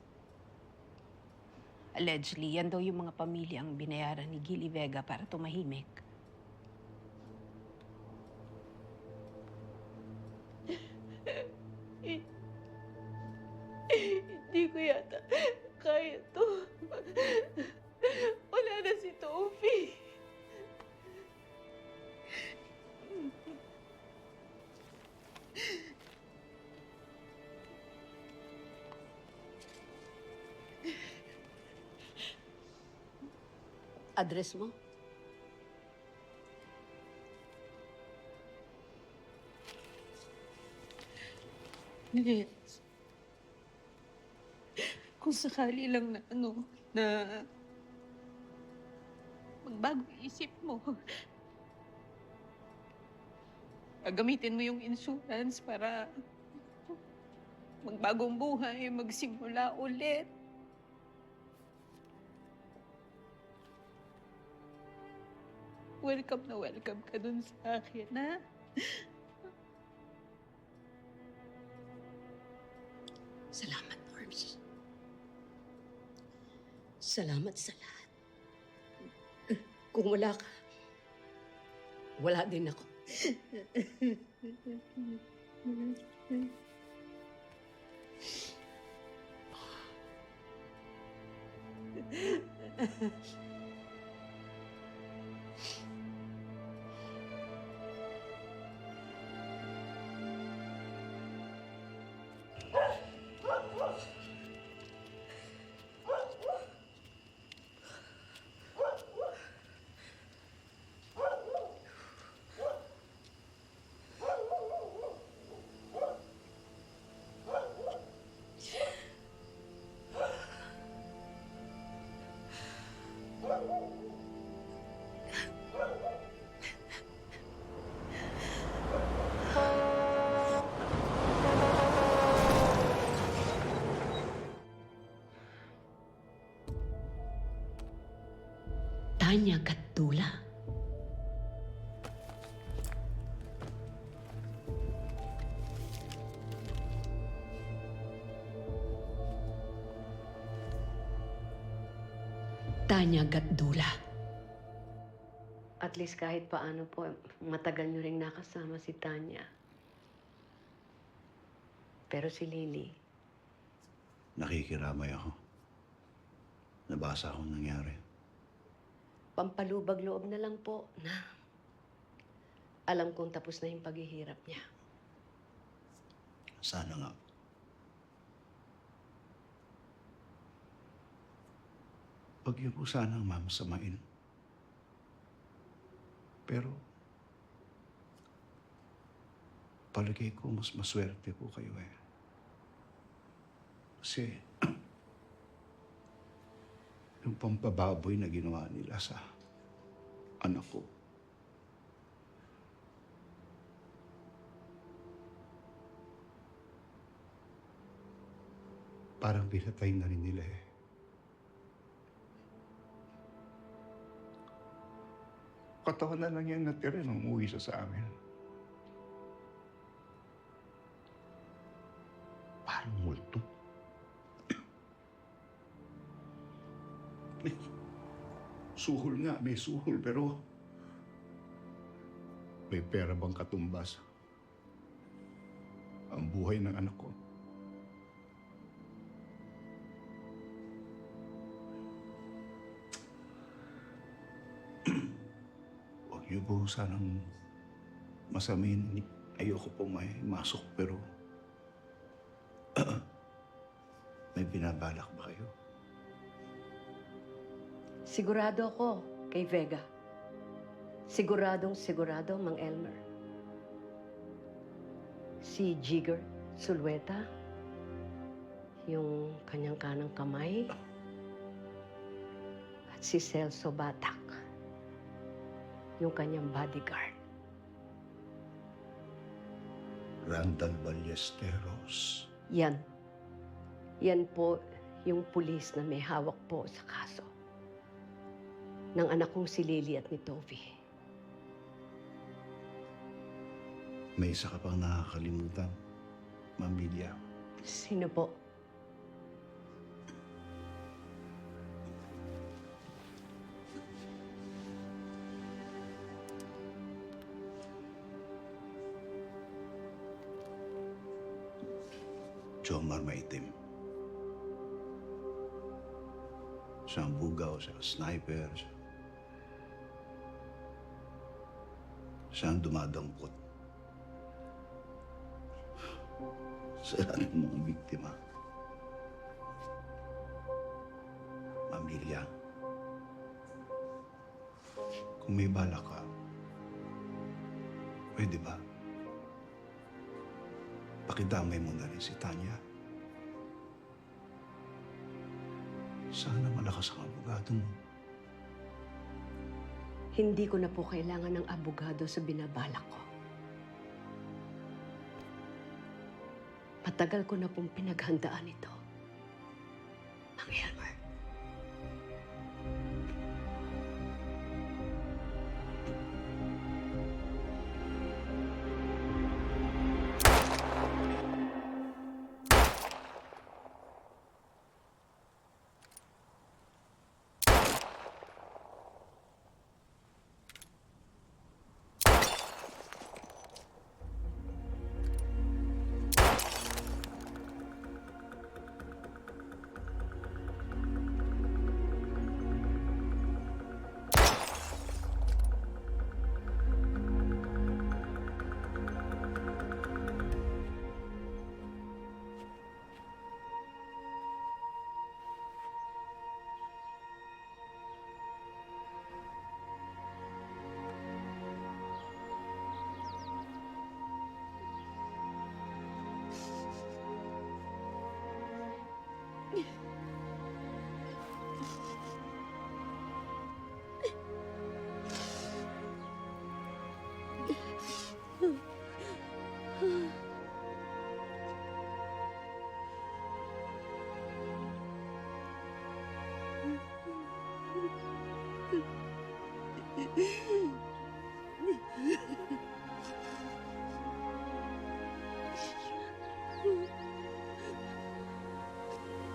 Allegedly, yan daw yung mga pamilyang binayaran ni Gilly Vega para tumahimik. Hindi ko yata kaya to. Wala na si Tofi. Address mo? Yes. Kung sakali lang na na magbago isip mo, gagamitin mo yung insurance para magbagong buhay, magsimula ulit. Welcome na welcome ka dun sa akin, ha? Salamat, Orbs. Salamat sa lahat. Kung wala ka, wala din ako. Tanya Gatdula. Tanya Gatdula. At least kahit paano po, matagal nyo rin nakasama si Tanya. Pero si Lily, Nakikiramay ako. Nabasa akong nangyari. pampalubag loob na lang po na alam kong tapos na yung paghihirap niya. Sana nga. Huwag niyo po sanang mamasamain. Pero, palagay ko mas maswerte po kayo eh. Kasi, yung pampababoy na ginawa nila sa anak ko, parang pinatay na rin nila eh. Katawan na lang yan natira nung umuwi siya sa amin. Parang multo. Suhol nga, may suhol, pero may pera bang katumbas ang buhay ng anak ko? Huwag niyo po sanang masamin. Ayoko po may masok, pero may binabalak ba kayo? Sigurado ako kay Vega. Siguradong sigurado, Mang Elmer. Si Jigger Sulweta, yung kanyang kanang kamay, at si Celso Batak, yung kanyang bodyguard. Randall Ballesteros. Yan. Yan po yung pulis na may hawak po sa kaso ng anak kong si Lily at ni Toby. May isa ka pang nakakalimutan, Mamilia. Sino po? Jomar Maitim. Siyang bugaw, siyang sniper, siyang dumadangkot sa lahat ng mga biktima. Pamilya, kung may balak ka, pwede ba? pakidamay mo na rin si Tanya. Sana malakas ang abogado mo. Hindi ko na po kailangan ng abogado sa binabalak ko. Matagal ko na pong pinaghandaan ito. Mang Elmer.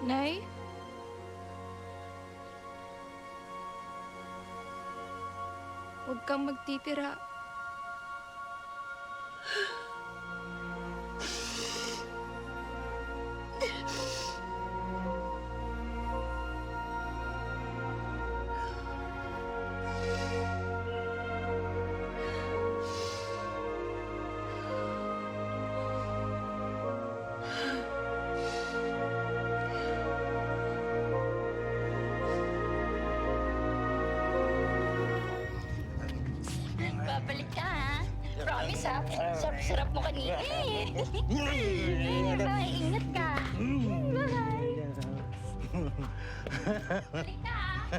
Nay? Huwag kang magtitira. Babalik ka, ha? Promise, ha? Sarap-sarap mo kanina, eh. Bye, ingat ka. Bye. Balik ka, ha?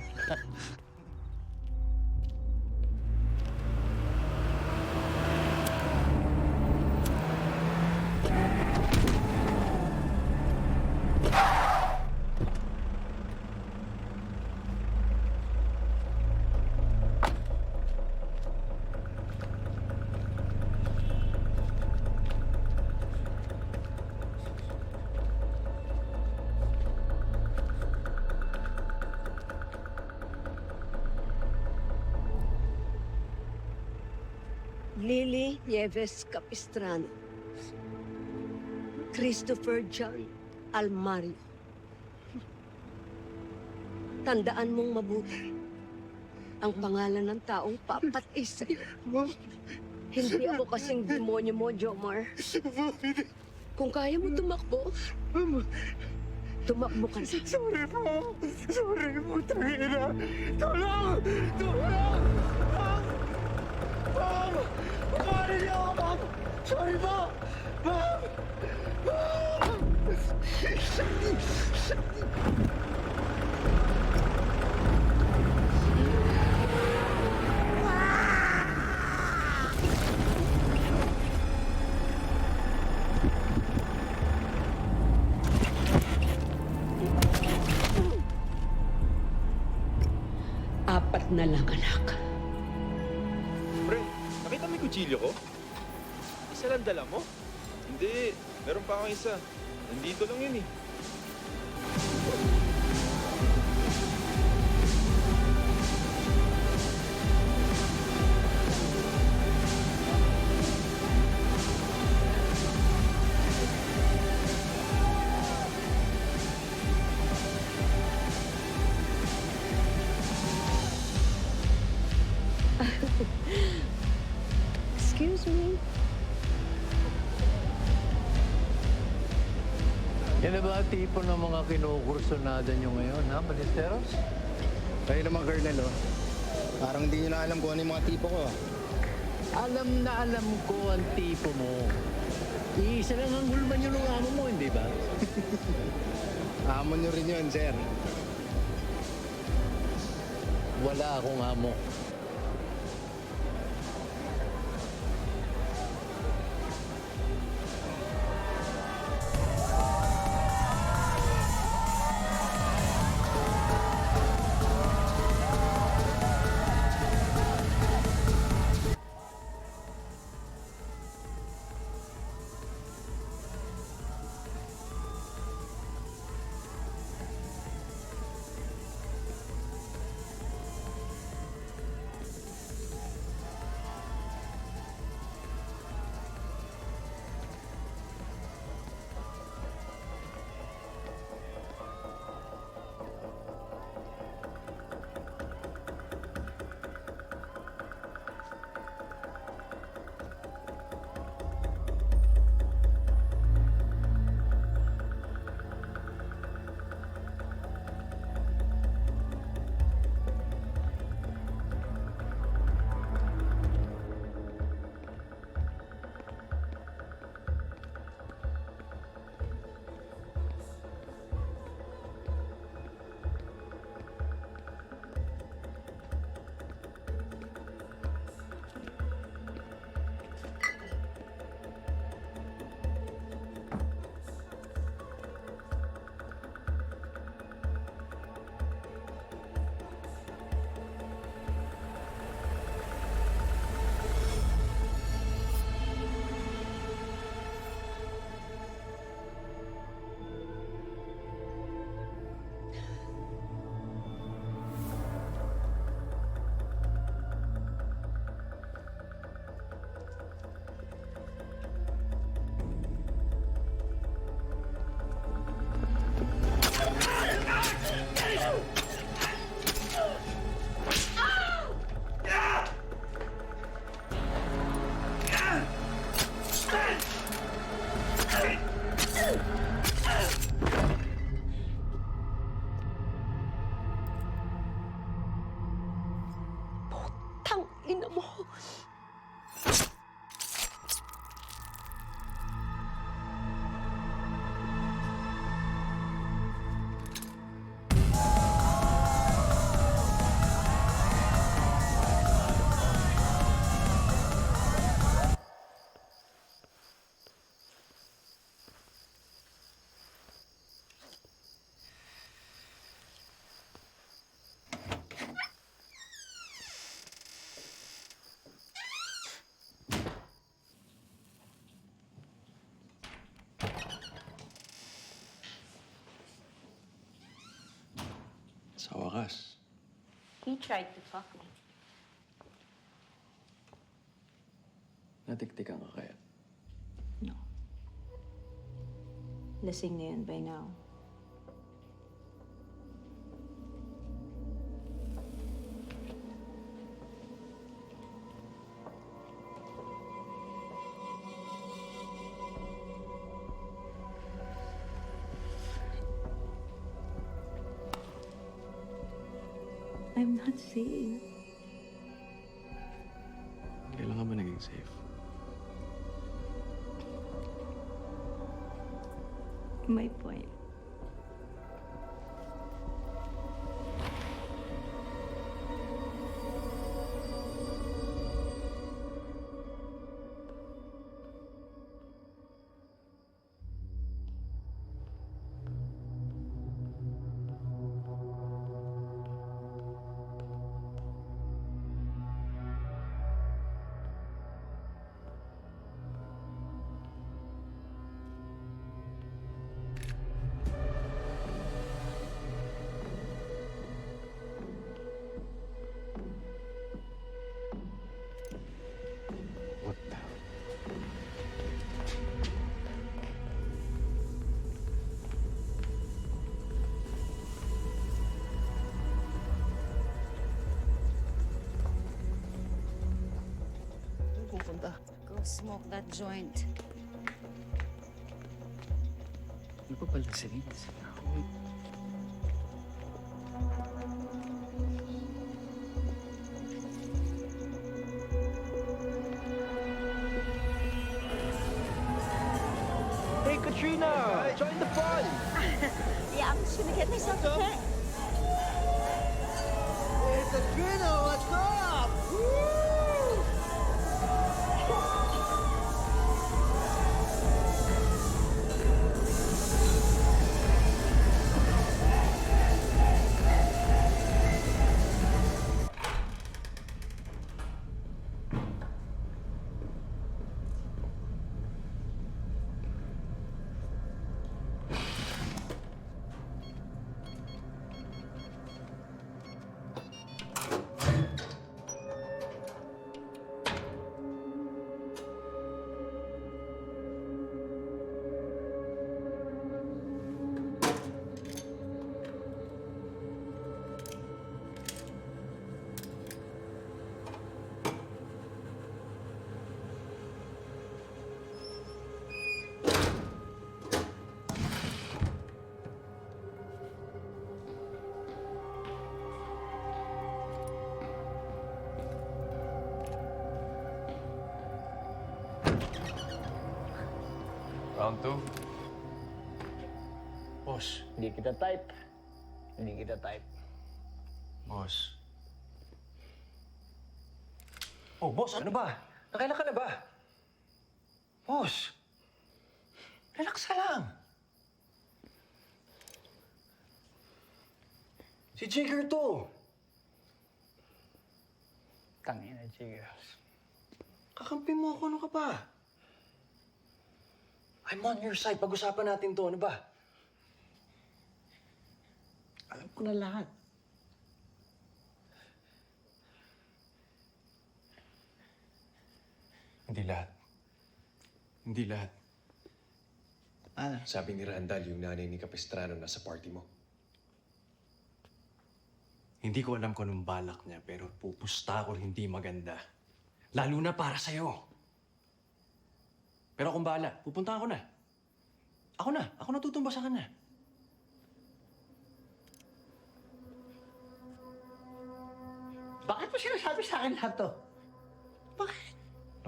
Lily Nieves Capistrano. Christopher John Almario. Tandaan mong mabuti ang pangalan ng taong papatay sa'yo. Hindi ako kasing demonyo mo, Jomar. Kung kaya mo tumakbo, tumakbo ka na. Sorry po! Sorry po, tangina! Tulong! Tulong! Ma'am! Ma'am! Pagkawalan niyo ako, ma'am! Sorry po! Ma'am! Ma'am! Apat na lang, anak. Pre, nakita mo yung kutsilyo ko? Isa lang dala mo? Hindi, meron pa akong isa. Nandito lang yun eh. Excuse me. Yan na ba ang tipo ng mga kinukursonada nyo ngayon, ha, Ballesteros? Kayo naman, Colonel, oh. Parang hindi nyo na alam kung ano yung mga tipo ko, ah. Alam na alam ko ang tipo mo. Iisa lang ang hulman yun ng amo mo, hindi ba? Amo nyo rin yun, sir. Wala akong amo. Tang ina mo! Sa wakas. He tried to fuck me. Natiktikan ka kaya? No. Lasing na yan by now. I'm not safe. Kailan ka ba naging safe? My point. Pupunta. Go smoke that joint. Ano pa pala si Vince? Katrina! Join the fun! Yeah, I'm just gonna get myself prepared. Hey, Katrina, what's up? Woo! Round 2. Boss, hindi kita type. Hindi kita type. Boss. Oh, boss, ano ba? Nakailan ka na ba? Boss! Relax ka lang. Si Jigger to. Tangina, Jiggers. Kakampi mo ako, ano ka pa? I'm on your side. Pag-usapan natin to, ano ba? Alam ko na lahat. Hindi lahat. Hindi lahat. Ano? Sabi ni Randall, yung nanay ni Capistrano nasa party mo. Hindi ko alam kung anong balak niya, pero pupusta ako hindi maganda. Lalo na para sa'yo. Pero akong bahala, pupunta ako na. Ako na tutumba sa kanya. Bakit mo sinasabi sa akin lahat to?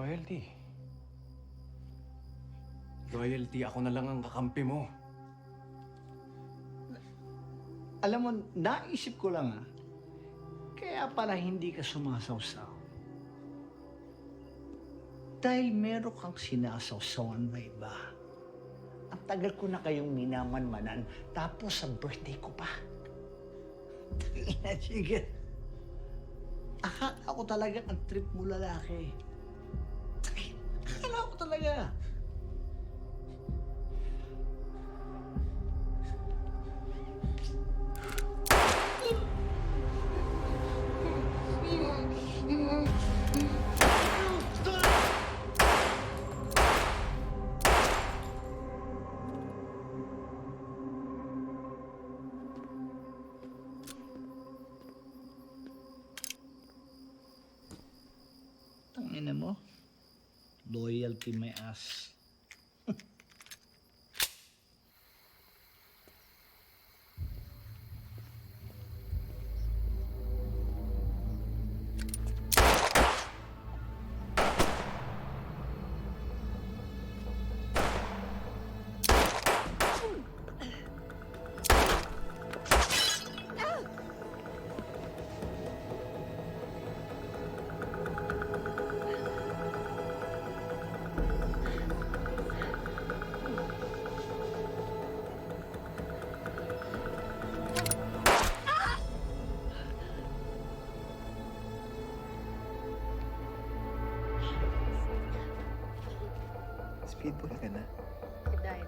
Loyalty. Loyalty, ako na lang ang kakampi mo. Alam mo, naisip ko lang kaya pala hindi ka sumasawsaw. Dahil meron kang sinasawsawan na iba. Ang tagal ko na kayong minamanmanan, tapos sa birthday ko pa. Sige. Akala ko talaga ang trip mo lalaki. Akala ko talaga. Tangina mo. Loyalty my ass. Speedball ka na. Dahil.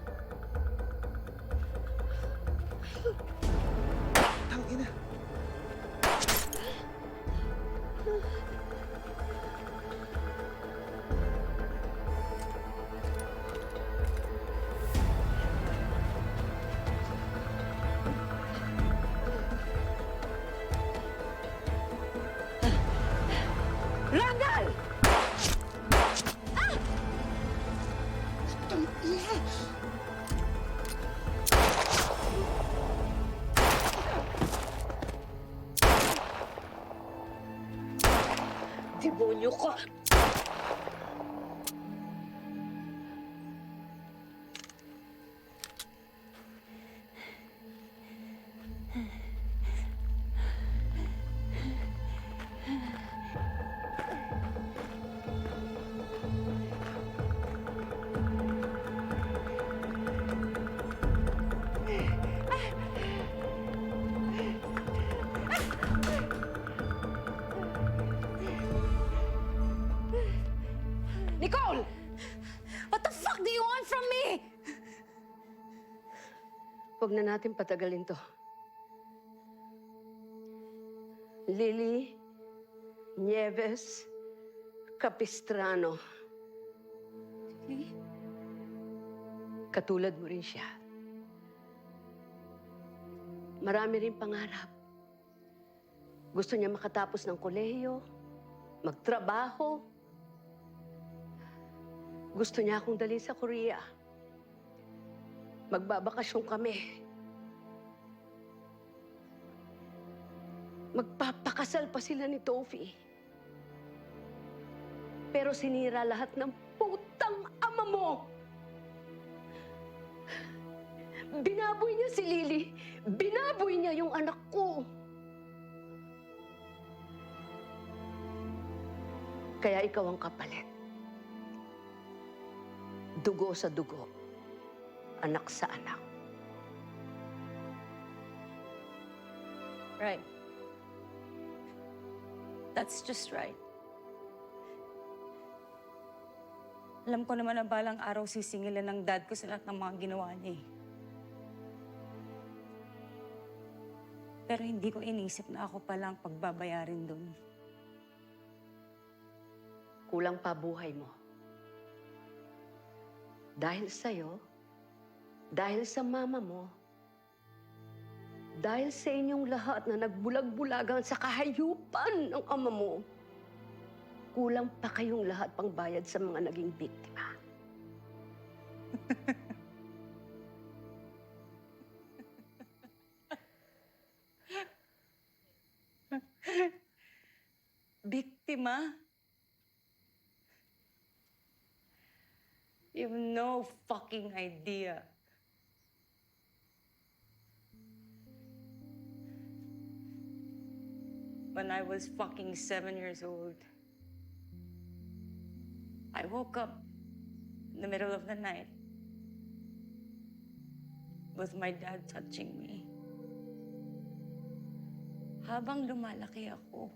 Tangina. Randall! Demonyo ka! Nicole! What the fuck do you want from me? Huwag na natin patagalin to. Lily Nieves Capistrano. Katulad mo rin siya. Marami rin pangarap. Gusto niya makatapos ng kolehiyo, magtrabaho. Gusto niya akong dalhin sa Korea. Magbabakasyon kami. Magpapakasal pa sila ni Tofi. Pero sinira lahat ng putang ama mo. Binaboy niya si Lily. Binaboy niya yung anak ko. Kaya ikaw ang kapalit. Dugo sa dugo. Anak sa anak. Right. That's just right. Alam ko naman na balang araw sisingilan ng dad ko sa lahat ng mga ginawa niya eh. Pero hindi ko inisip na ako palang pagbabayarin doon. Kulang pa buhay mo. Dahil sa'yo, dahil sa mama mo, dahil sa inyong lahat na nagbulag-bulagan sa kahayupan ng ama mo, kulang pa kayong lahat pang bayad sa mga naging biktima. Biktima? You have no fucking idea. When I was fucking 7 years old, I woke up in the middle of the night with my dad touching me. Habang lumalaki ako,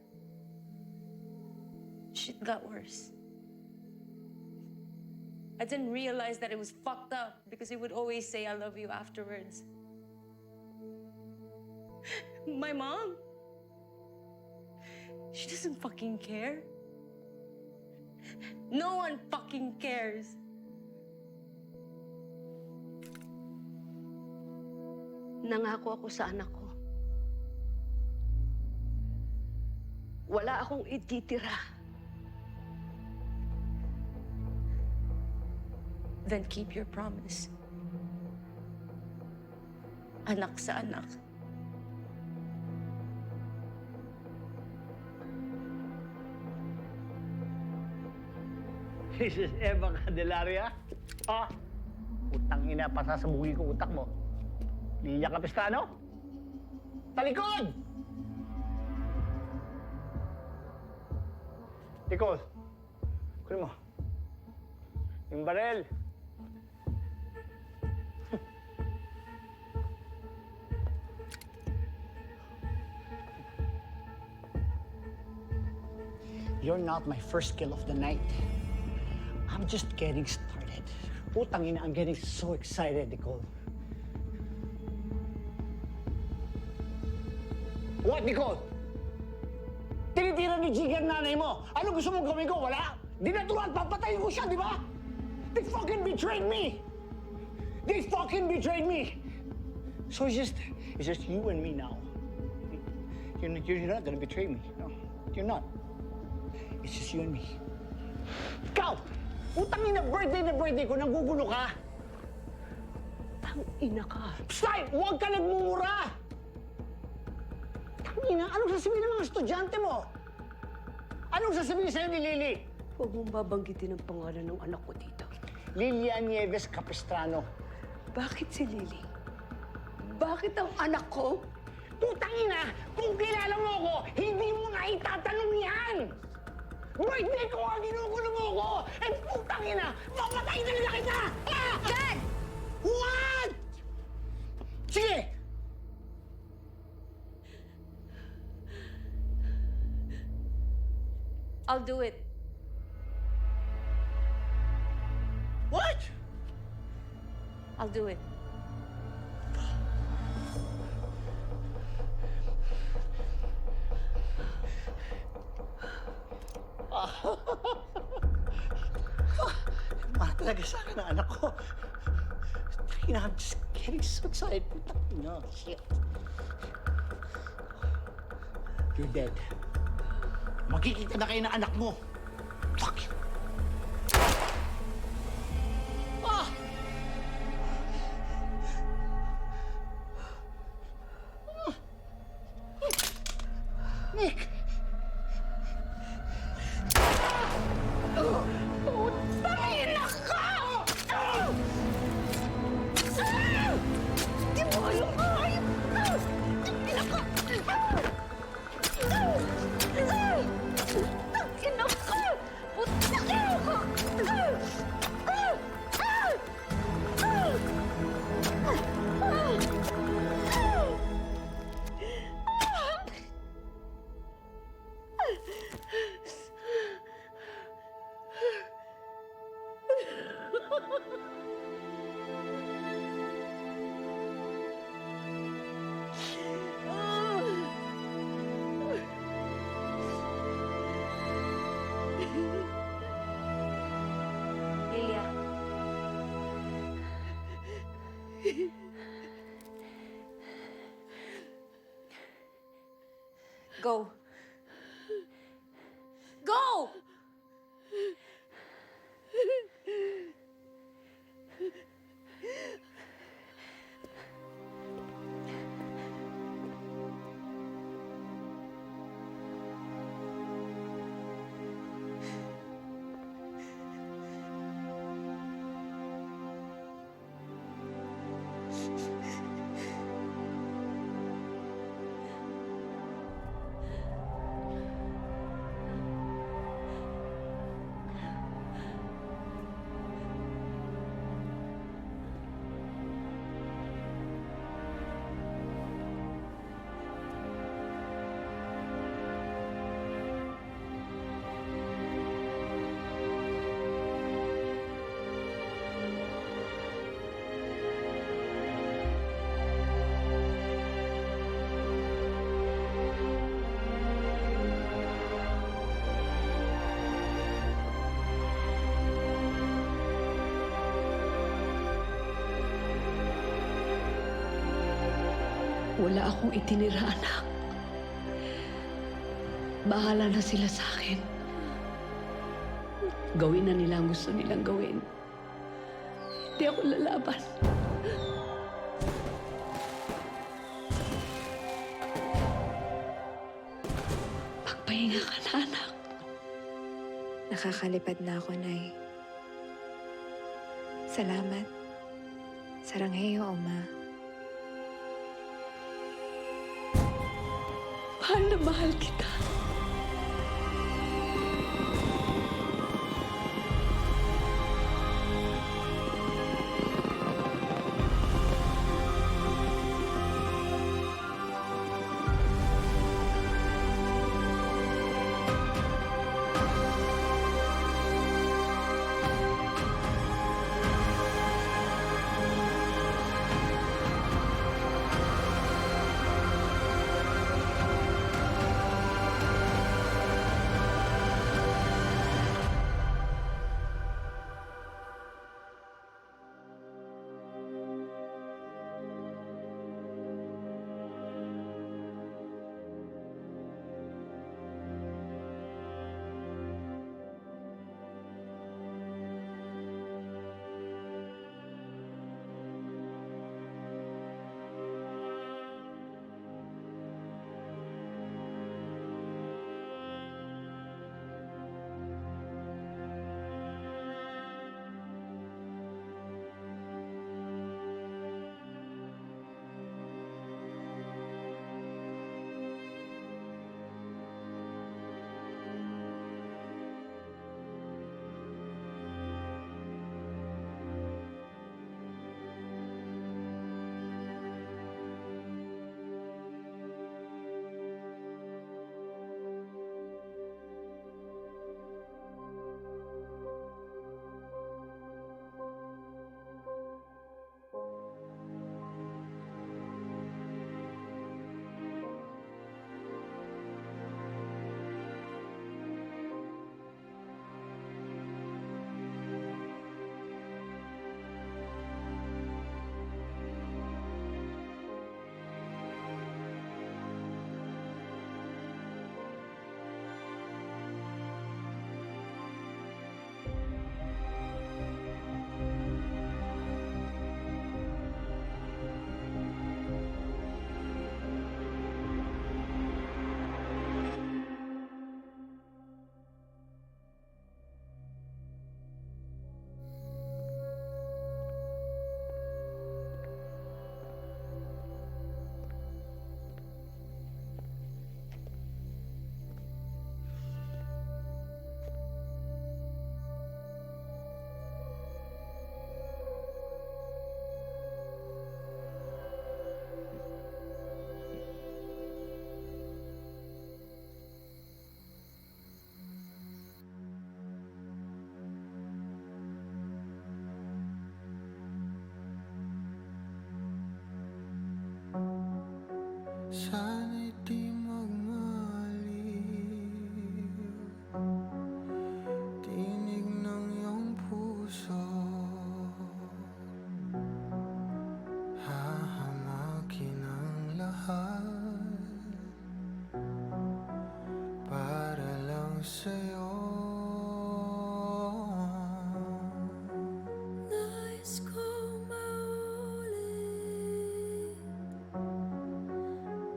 shit got worse. I didn't realize that it was fucked up because he would always say, "I love you" afterwards. My mom, she doesn't fucking care. No one fucking cares. Nangako ako sa anak ko. Wala akong ititira. Then keep your promise. Anak sa anak. Mrs. Eva Candelaria? Ah, utang ina, pasasabuhin ko utak mo. Lilia Capistrano? Talikod! Nicole, kunin mo. Yung barel. You're not my first kill of the night. I'm just getting started. Putang ina, I'm getting so excited, Nicole. What, Nicole? Tinitira ni Jigger nanay mo. Ano gusto mong gawin ko? Wala? Dinaturan, papatayin ko siya, di ba? They fucking betrayed me! They fucking betrayed me! So it's just you and me now. You're not gonna betray me. No, you're not. It's just you and me. Ikaw! Utang ina, birthday na birthday ko, nanggugulo ka! Tang ina ka. Psay! Huwag ka nagmumura! Tangina, anong sasabihin ng mga estudyante mo? Anong sasabihin sa'yo ni Lily? Huwag mong babanggitin ang pangalan ng anak ko dito. Lilia Nieves Capistrano. Bakit si Lily? Bakit ang anak ko? Putang ina! Kung kilala mo ako, hindi mo na itatanong yan! Birthday ko nga, ginugulo mo ako! Eh, putang ina! Papatay talaga kita! Ah! Dad! What? Sige! I'll do it. I'll do it. Mahal talaga sa akin ang anak ko. I'm just getting so excited. No, shit. You're dead. Magkikita na kayo ng anak mo. Fuck you. Ah! Nick! Pangina ka! Di mo alam ka! Tangina ka! Tangina ka! Putangina ka! Lilia. Go. Go! Wala akong itinira, anak. Bahala na sila sa akin. Gawin na nila ang gusto nilang gawin. Hindi ako lalaban. Magpahinga ka na, anak. Nakakalipad na ako, Nay. Salamat. Sarangheyo, Oma. Mahal na mahal kita. sa'yo. Nais ko maulit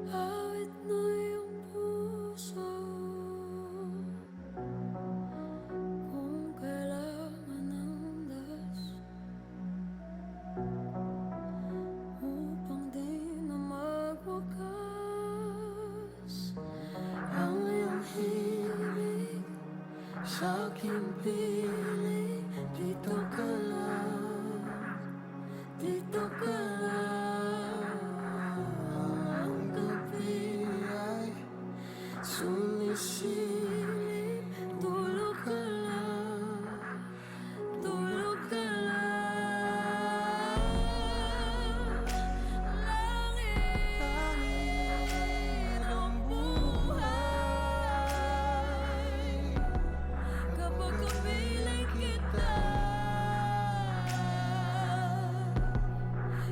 awit na iyong puso. Kung kailangan ng das upang di na magwakas ang iyong himig sa aking piling. Dito ka lang, dito ka lang. Ang gabi ay sumisilip. Tulog ka lang, tulog ka lang. Langit ang buhay kapag kapiling kita.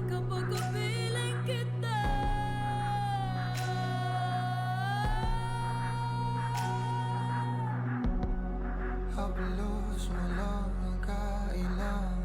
Kapag kapiling kita. Haplos mo lang ang kailangan.